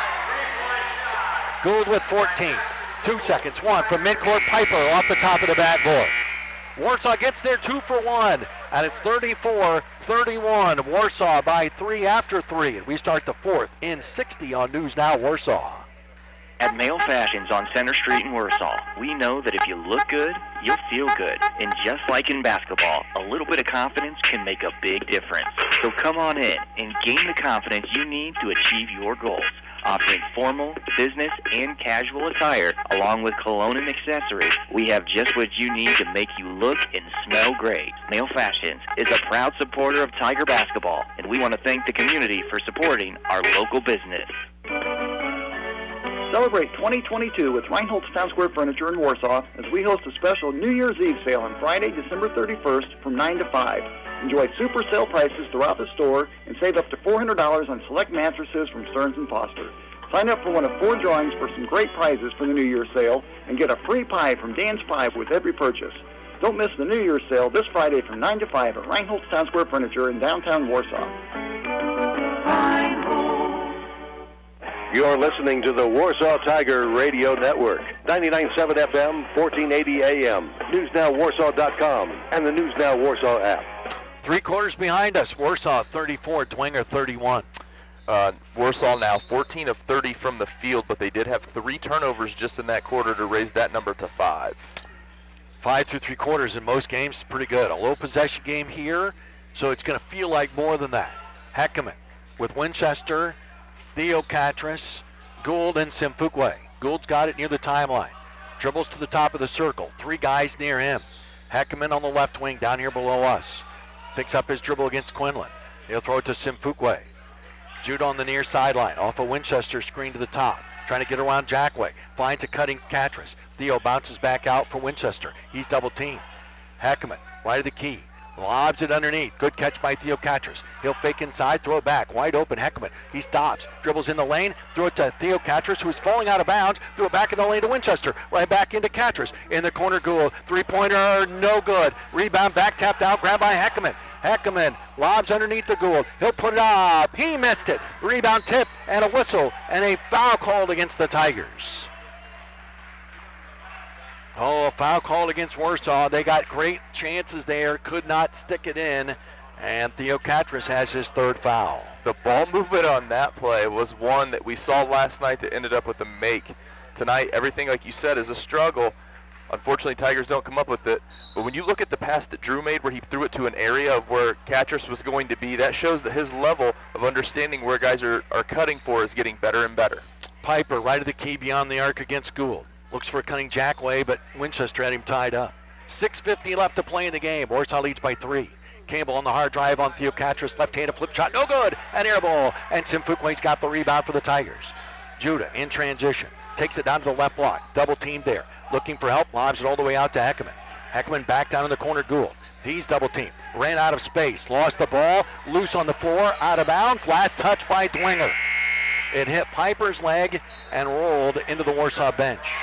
Gould with 14. 2 seconds. 1 from midcourt. Piper off the top of the backboard. Warsaw gets there 2 for 1, and it's 34-31. Warsaw by 3 after 3, and we start the fourth in 60 on News Now Warsaw. At Male Fashions on Center Street in Warsaw, we know that if you look good, you'll feel good. And just like in basketball, a little bit of confidence can make a big difference. So come on in and gain the confidence you need to achieve your goals. Offering formal, business, and casual attire, along with cologne and accessories, we have just what you need to make you look and smell great. Male Fashions is a proud supporter of Tiger basketball, and we want to thank the community for supporting our local business. Celebrate 2022 with Reinhold's Town Square Furniture in Warsaw as we host a special New Year's Eve sale on Friday, December 31st from 9 to 5. Enjoy super sale prices throughout the store and save up to $400 on select mattresses from Stearns & Foster. Sign up for one of 4 drawings for some great prizes for the New Year's sale and get a free pie from Dan's Pie with every purchase. Don't miss the New Year's sale this Friday from 9 to 5 at Reinhold's Town Square Furniture in downtown Warsaw. You're listening to the Warsaw Tiger Radio Network, 99.7 FM, 1480 AM, NewsNowWarsaw.com, and the News Now Warsaw app. 3 quarters behind us. Warsaw 34, Dwenger 31. Warsaw now 14 of 30 from the field, but they did have 3 turnovers just in that quarter to raise that number to 5. 5 through 3 quarters in most games is pretty good. A low possession game here, so it's going to feel like more than that. Heckman with Winchester, Theo Catras, Gould, and Simfukwe. Gould's got it near the timeline. Dribbles to the top of the circle. 3 guys near him. Heckman on the left wing down here below us. Picks up his dribble against Quinlan. He'll throw it to Simfukwe. Jude on the near sideline. Off a Winchester screen to the top. Trying to get around Jackway. Finds a cutting Catras. Theo bounces back out for Winchester. He's double teamed. Heckman, right of the key. Lobs it underneath. Good catch by Theo Catras. He'll fake inside, throw it back. Wide open, Heckman. He stops. Dribbles in the lane. Throw it to Theo Catras, who's falling out of bounds. Throw it back in the lane to Winchester. Right back into Catras. In the corner, Gould. 3-pointer, no good. Rebound back, tapped out, grabbed by Heckman. Heckman lobs underneath the Gould. He'll put it up. He missed it. Rebound tip and a whistle and a foul called against the Tigers. Oh, a foul called against Warsaw. They got great chances there, could not stick it in, and Theo Catras has his 3rd foul. The ball movement on that play was one that we saw last night that ended up with a make. Tonight, everything, like you said, is a struggle. Unfortunately, Tigers don't come up with it. But when you look at the pass that Drew made where he threw it to an area of where Catras was going to be, that shows that his level of understanding where guys are cutting for is getting better and better. Piper right of the key beyond the arc against Gould. Looks for a cutting Jackway, but Winchester had him tied up. 6:50 left to play in the game. Warsaw leads by 3. Campbell on the hard drive on Theo Catras. Left-handed flip shot, no good. An air ball, and Simfukwe's got the rebound for the Tigers. Judah in transition. Takes it down to the left block. Double teamed there. Looking for help. Lobs it all the way out to Heckman. Heckman back down in the corner. Gould. He's double teamed. Ran out of space. Lost the ball. Loose on the floor. Out of bounds. Last touch by Dwenger. It hit Piper's leg and rolled into the Warsaw bench.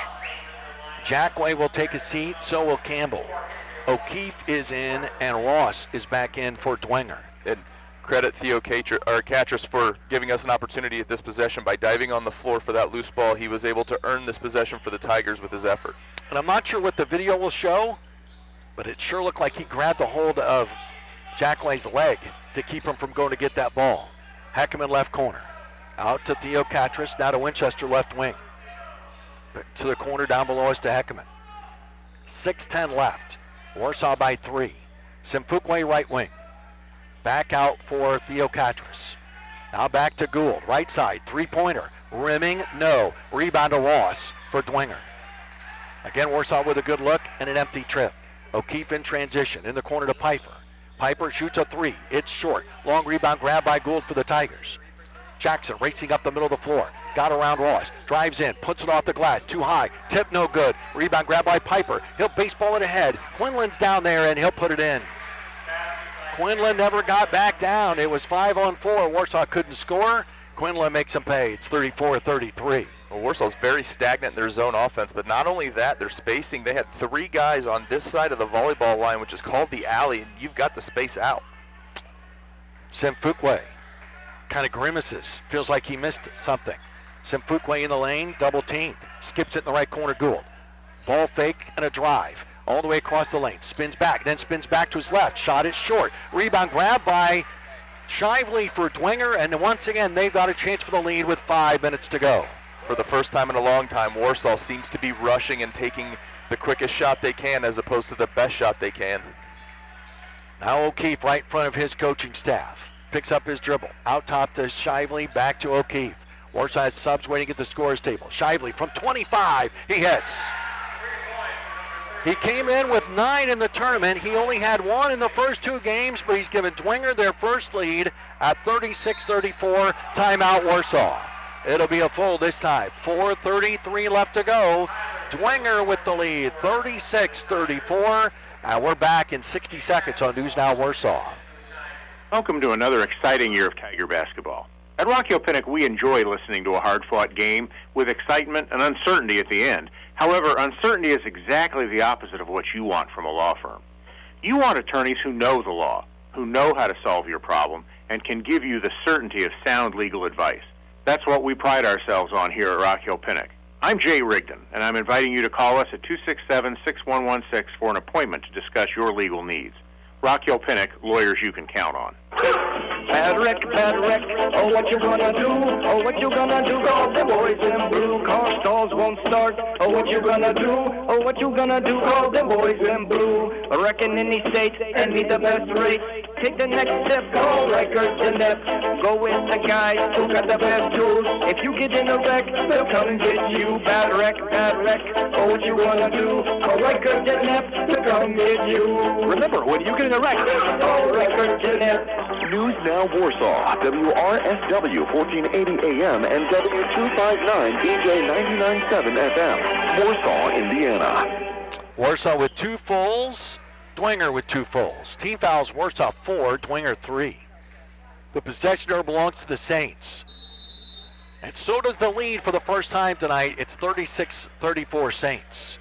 Jackway will take a seat, so will Campbell. O'Keefe is in, and Ross is back in for Dwenger. And credit Theo Catras for giving us an opportunity at this possession by diving on the floor for that loose ball. He was able to earn this possession for the Tigers with his effort. And I'm not sure what the video will show, but it sure looked like he grabbed a hold of Jackway's leg to keep him from going to get that ball. Heckman left corner. Out to Theo Catras, now to Winchester left wing. To the corner down below us to Heckman. 6:10 left. Warsaw by 3. Simfukwe right wing. Back out for Theo Catras. Now back to Gould. Right side. 3-pointer. Rimming. No. Rebound to Ross for Dwenger. Again, Warsaw with a good look and an empty trip. O'Keefe in transition. In the corner to Piper. Piper shoots a 3. It's short. Long rebound grab by Gould for the Tigers. Jackson racing up the middle of the floor. Got around Ross. Drives in. Puts it off the glass. Too high. Tip no good. Rebound grab by Piper. He'll baseball it ahead. Quinlan's down there and he'll put it in. Quinlan never got back down. It was 5-on-4. Warsaw couldn't score. Quinlan makes them pay. It's 34-33. Well, Warsaw's very stagnant in their zone offense, but not only that, their spacing. They had 3 guys on this side of the volleyball line, which is called the alley, and you've got the space out. Simfukwe kind of grimaces. Feels like he missed something. Simfukwe in the lane, double teamed. skips it in the right corner, Gould. Ball fake and a drive. All the way across the lane. Spins back, then spins back to his left. Shot is short. Rebound grab by Shively for Dwenger, and once again, they've got a chance for the lead with 5 minutes to go. For the first time in a long time, Warsaw seems to be rushing and taking the quickest shot they can as opposed to the best shot they can. Now O'Keefe right in front of his coaching staff. Picks up his dribble. Out top to Shively, back to O'Keefe. Warsaw has subs waiting at the scorer's table. Shively from 25, he hits. He came in with 9 in the tournament. He only had 1 in the first 2 games, but he's given Dwenger their first lead at 36-34. Timeout Warsaw. It'll be a full this time. 4:33 left to go. Dwenger with the lead, 36-34. And we're back in 60 seconds on News Now Warsaw. Welcome to another exciting year of Tiger basketball. At Rocky Pinnock, we enjoy listening to a hard-fought game with excitement and uncertainty at the end. However, uncertainty is exactly the opposite of what you want from a law firm. You want attorneys who know the law, who know how to solve your problem, and can give you the certainty of sound legal advice. That's what we pride ourselves on here at Rock Hill Pinnock. I'm Jay Rigdon, and I'm inviting you to call us at 267-6116 for an appointment to discuss your legal needs. Rock Hill Pinnock, lawyers you can count on. Bad wreck, oh what you gonna do, oh what you gonna do, call the boys in blue, car stalls won't start, oh what you gonna do, oh what you gonna do, call the boys in blue, wrecking in these states and be the best rates, take the next step, call records and net, go with the guys who got the best tools, if you get in a wreck, they'll come and get you, bad wreck, oh what you gonna do, call records and net to come get you. Remember, when you get in a wreck, call records and net. News Now Warsaw, WRSW 1480 AM and W259 DJ 99.7 FM, Warsaw, Indiana. Warsaw with 2 fulls, Dwenger with 2 fulls. Team fouls, Warsaw 4, Dwenger 3. The possession arrow belongs to the Saints. And so does the lead for the first time tonight. It's 36-34 Saints.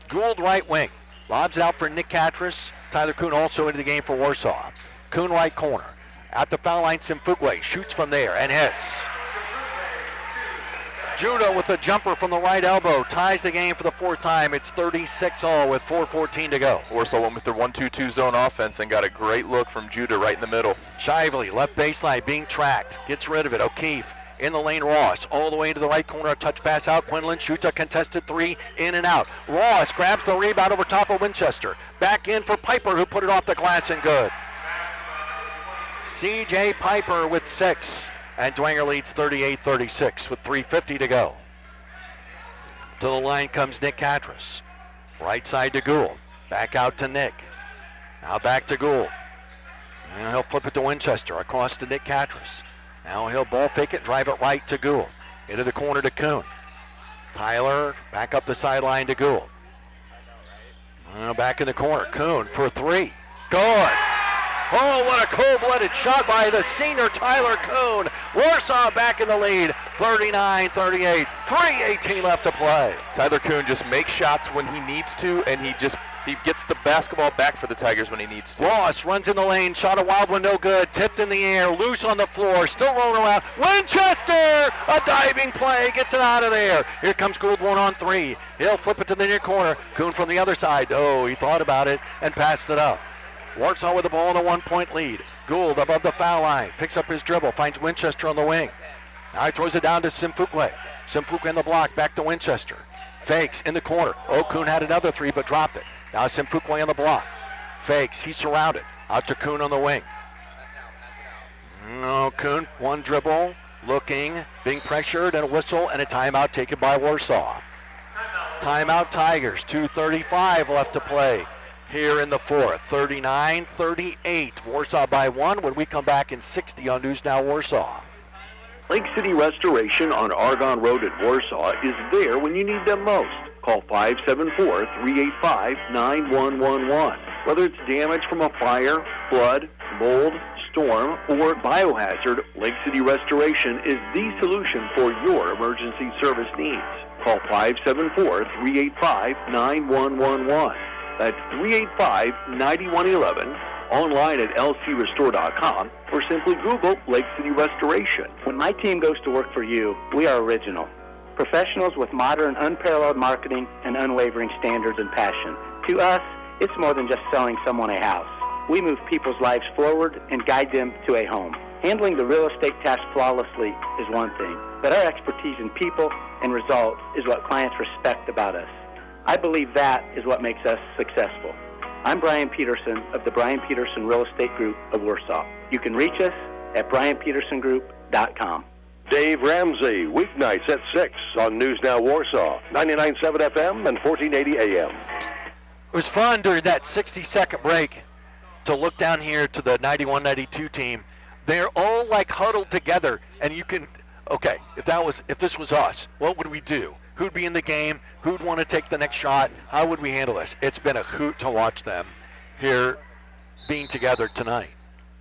Gould right wing. Lobs it out for Nick Catras. Tyler Kuhn also into the game for Warsaw. Kuhn right corner. At the foul line, Simfukwe shoots from there and hits. Judah with a jumper from the right elbow ties the game for the 4th time. It's 36-all with 4:14 to go. Warsaw went with their 1-2-2 zone offense and got a great look from Judah right in the middle. Shively, left baseline, being tracked. Gets rid of it. O'Keefe in the lane. Ross all the way into the right corner. A touch pass out. Quinlan shoots a contested 3 in and out. Ross grabs the rebound over top of Winchester. Back in for Piper, who put it off the glass and good. C.J. Piper with 6, and Dwenger leads 38-36 with 3:50 to go. To the line comes Nick Catras. Right side to Gould. Back out to Nick. Now back to Gould. And he'll flip it to Winchester. Across to Nick Catras. Now he'll ball fake it, drive it right to Gould. Into the corner to Kuhn. Tyler back up the sideline to Gould. Now back in the corner. Kuhn for 3. Good. Oh, what a cold-blooded shot by the senior Tyler Kuhn. Warsaw back in the lead, 39-38. 3:18 left to play. Tyler Kuhn just makes shots when he needs to, and he gets the basketball back for the Tigers when he needs to. Ross runs in the lane, shot a wild one, no good. Tipped in the air, loose on the floor, still rolling around. Winchester, a diving play, gets it out of there. Here comes Gould 1-on-3. He'll flip it to the near corner. Kuhn from the other side. Oh, he thought about it and passed it up. Warsaw with the ball in a 1-point lead. Gould above the foul line, picks up his dribble, finds Winchester on the wing. Now he throws it down to Simfukwe. Simfukwe in the block, back to Winchester. Fakes in the corner. Oh, Kuhn had another 3 but dropped it. Now Simfukwe on the block. Fakes, he's surrounded. Out to Kuhn on the wing. No, Kuhn, 1 dribble, looking, being pressured, and a whistle, and a timeout taken by Warsaw. Timeout Tigers, 2:35 left to play here in the 4th. 39-38. Warsaw by 1 when we come back in 60 on News Now Warsaw. Lake City Restoration on Argonne Road at Warsaw is there when you need them most. Call 574-385-9111. Whether it's damage from a fire, flood, mold, storm, or biohazard, Lake City Restoration is the solution for your emergency service needs. Call 574-385-9111. That's 385-9111, online at lcrestore.com, or simply Google Lake City Restoration. When my team goes to work for you, we are original. Professionals with modern, unparalleled marketing and unwavering standards and passion. To us, it's more than just selling someone a house. We move people's lives forward and guide them to a home. Handling the real estate task flawlessly is one thing, but our expertise in people and results is what clients respect about us. I believe that is what makes us successful. I'm Brian Peterson of the Brian Peterson Real Estate Group of Warsaw. You can reach us at brianpetersongroup.com. Dave Ramsey, weeknights at 6 on News Now Warsaw, 99.7 FM and 1480 AM. It was fun during that 60-second break to look down here to the 91-92 team. They're all like huddled together, and you can, okay, if this was us, what would we do? Who'd be in the game? Who'd want to take the next shot? How would we handle this? It's been a hoot to watch them here being together tonight.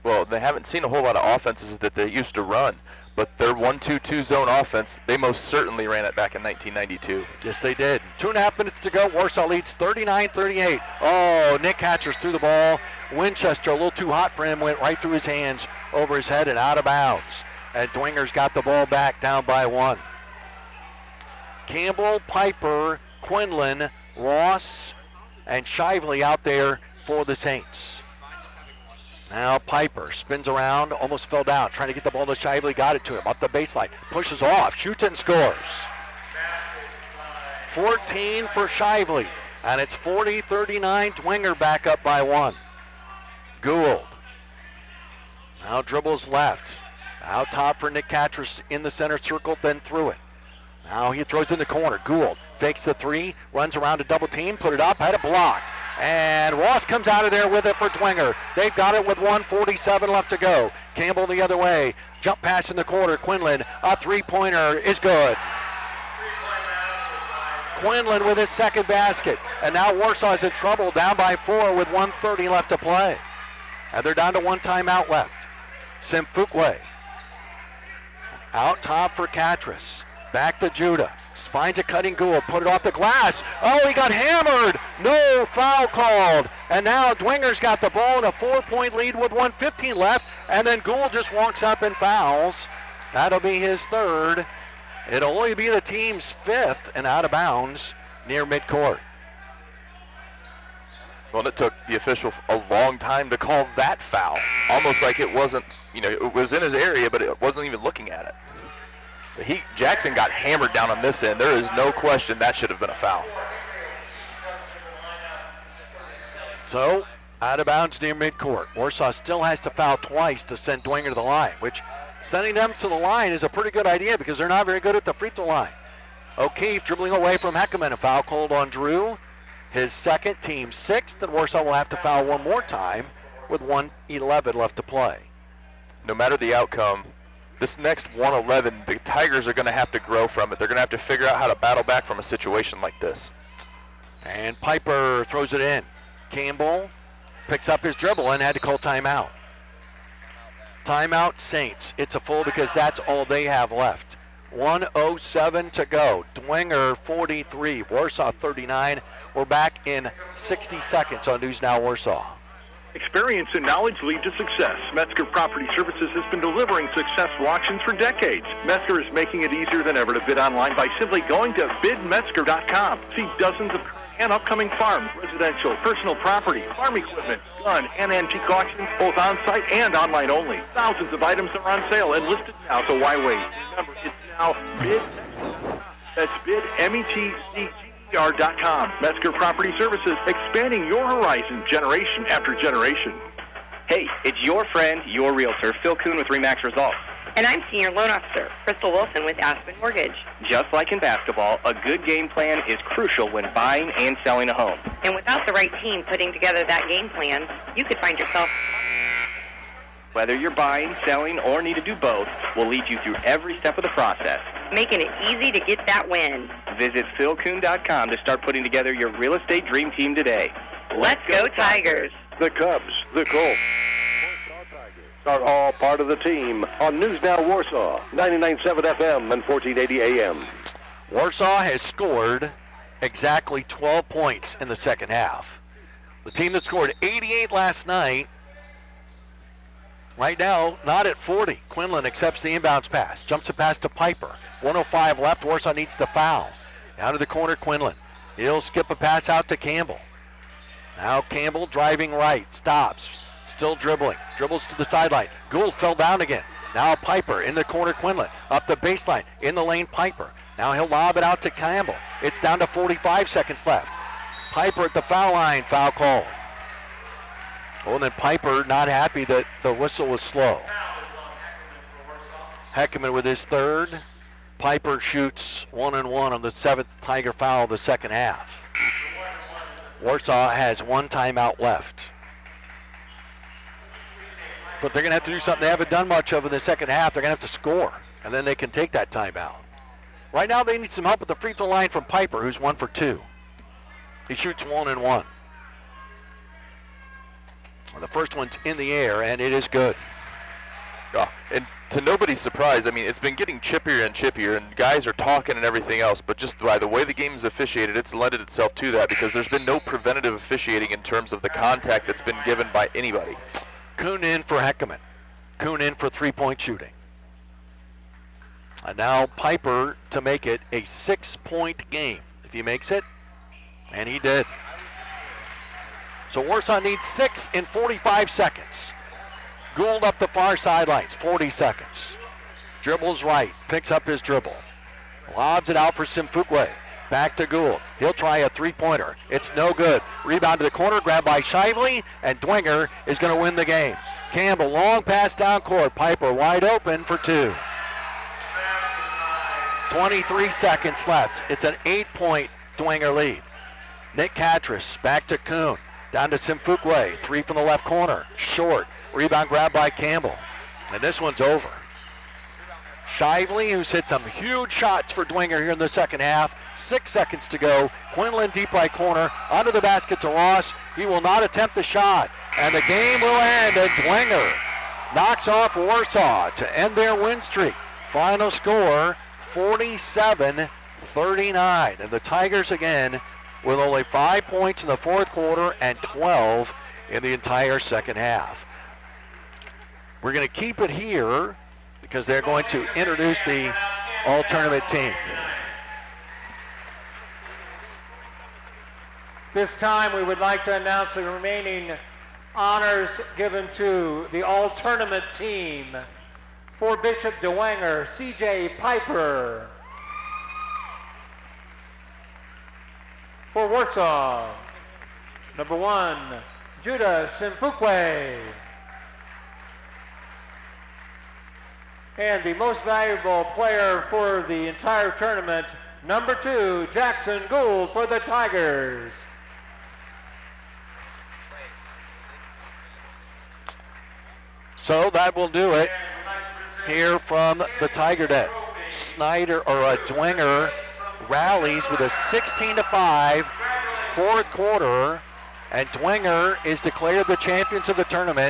Well, they haven't seen a whole lot of offenses that they used to run, but their 1-2-2 zone offense, they most certainly ran it back in 1992. Yes, they did. 2.5 minutes to go. Warsaw leads 39-38. Oh, Nick Hatchers threw the ball. Winchester, a little too hot for him, went right through his hands, over his head, and out of bounds. And Dwenger's got the ball back, down by 1. Campbell, Piper, Quinlan, Ross, and Shively out there for the Saints. Now Piper spins around, almost fell down, trying to get the ball to Shively, got it to him, up the baseline, pushes off, shoots and scores. 14 for Shively, and it's 40-39, Dwenger back up by 1. Gould now dribbles left, out top for Nick Catras in the center circle, then through it. Now he throws in the corner. Gould fakes the 3, runs around a double team, put it up, had it blocked. And Ross comes out of there with it for Dwenger. They've got it with 1:47 left to go. Campbell the other way. Jump pass in the corner. Quinlan, a 3-pointer is good. Quinlan with his second basket. And now Warsaw's in trouble, down by 4 with 1:30 left to play. And they're down to 1 timeout left. Simfukwe out top for Catras. Back to Judah. Finds a cutting Gould. Put it off the glass. Oh, he got hammered. No foul called. And now Dwenger's got the ball in a 4-point lead with 1:15 left. And then Gould just walks up and fouls. That'll be his 3rd. It'll only be the team's 5th and out of bounds near midcourt. Well, it took the official a long time to call that foul. Almost like it wasn't, it was in his area, but it wasn't even looking at it. Jackson got hammered down on this end. There is no question that should have been a foul. So, out of bounds near midcourt. Warsaw still has to foul twice to send Dwenger to the line, which sending them to the line is a pretty good idea because they're not very good at the free throw line. O'Keefe dribbling away from Heckerman. A foul called on Drew. His 2nd, team 6th, and Warsaw will have to foul one more time with 1:11 left to play. No matter the outcome, this next 1:11, the Tigers are going to have to grow from it. They're going to have to figure out how to battle back from a situation like this. And Piper throws it in. Campbell picks up his dribble and had to call timeout. Timeout Saints. It's a full because that's all they have left. 1:07 to go. Dwenger 43, Warsaw 39. We're back in 60 seconds on News Now Warsaw. Experience and knowledge lead to success. Metzger Property Services has been delivering successful auctions for decades. Metzger is making it easier than ever to bid online by simply going to bidmetzger.com. See dozens of current and upcoming farm, residential, personal property, farm equipment, gun, and antique auctions, both on-site and online only. Thousands of items are on sale and listed now, so why wait? Remember, it's now bidmetzger.com. That's bidmetzger.com. Metzger Property Services, expanding your horizon generation after generation. Hey, it's your friend, your realtor, Phil Kuhn with RE/MAX Results. And I'm Senior Loan Officer Crystal Wilson with Aspen Mortgage. Just like in basketball, a good game plan is crucial when buying and selling a home. And without the right team putting together that game plan, you could find yourself... Whether you're buying, selling, or need to do both, we'll lead you through every step of the process, making it easy to get that win. Visit philkuhn.com to start putting together your real estate dream team today. Let's go Tigers! The Cubs, the Colts, Warsaw Tigers are all part of the team on News Now Warsaw, 99.7 FM and 1480 AM. Warsaw has scored exactly 12 points in the second half. The team that scored 88 last night Right now, not at 40. Quinlan accepts the inbounds pass, jumps it pass to Piper. 105 left, Warsaw needs to foul. Out of the corner, Quinlan. He'll skip a pass out to Campbell. Now Campbell driving right, stops, still dribbling, dribbles to the sideline. Gould fell down again. Now Piper in the corner, Quinlan. Up the baseline, in the lane, Piper. Now he'll lob it out to Campbell. It's down to 45 seconds left. Piper at the foul line, foul call. Oh, and then Piper not happy that the whistle was slow. Heckman with his third. Piper shoots 1-and-1 on the 7th Tiger foul of the second half. Warsaw has one timeout left. But they're going to have to do something they haven't done much of in the second half. They're going to have to score, and then they can take that timeout. Right now they need some help at the free throw line from Piper, who's 1 for 2. He shoots 1-and-1. The first one's in the air, and it is good. Oh, and to nobody's surprise, I mean, it's been getting chippier and chippier, and guys are talking and everything else, but just by the way the game is officiated, it's lended itself to that because there's been no preventative officiating in terms of the contact that's been given by anybody. Kuhn in for Heckman. Kuhn in for three-point shooting. And now Piper to make it a 6-point game. If he makes it, and he did. So Warsaw needs 6 in 45 seconds. Gould up the far sidelines, 40 seconds. Dribbles right, picks up his dribble. Lobs it out for Simfukwe. Back to Gould. He'll try a three-pointer. It's no good. Rebound to the corner, grabbed by Shively, and Dwenger is going to win the game. Campbell, long pass down court. Piper wide open for 2. 23 seconds left. It's an 8-point Dwenger lead. Nick Catras back to Kuhn. Down to Simfukwe. 3 from the left corner. Short. Rebound grabbed by Campbell. And this one's over. Shively, who's hit some huge shots for Dwenger here in the second half. 6 seconds to go. Quinlan deep right corner. Under the basket to Ross. He will not attempt the shot. And the game will end. And Dwenger knocks off Warsaw to end their win streak. Final score, 47-39. And the Tigers again with only 5 points in the fourth quarter and 12 in the entire second half. We're going to keep it here because they're going to introduce the all-tournament team. This time we would like to announce the remaining honors given to the all-tournament team. For Bishop Dwenger, C.J. Piper. For Warsaw, number 1, Judah Simfukwe. And the most valuable player for the entire tournament, number 2, Jackson Gould for the Tigers. So that will do it here from the Tiger Den. Dwenger rallies with a 16-5 fourth quarter, and Dwenger is declared the champions of the tournament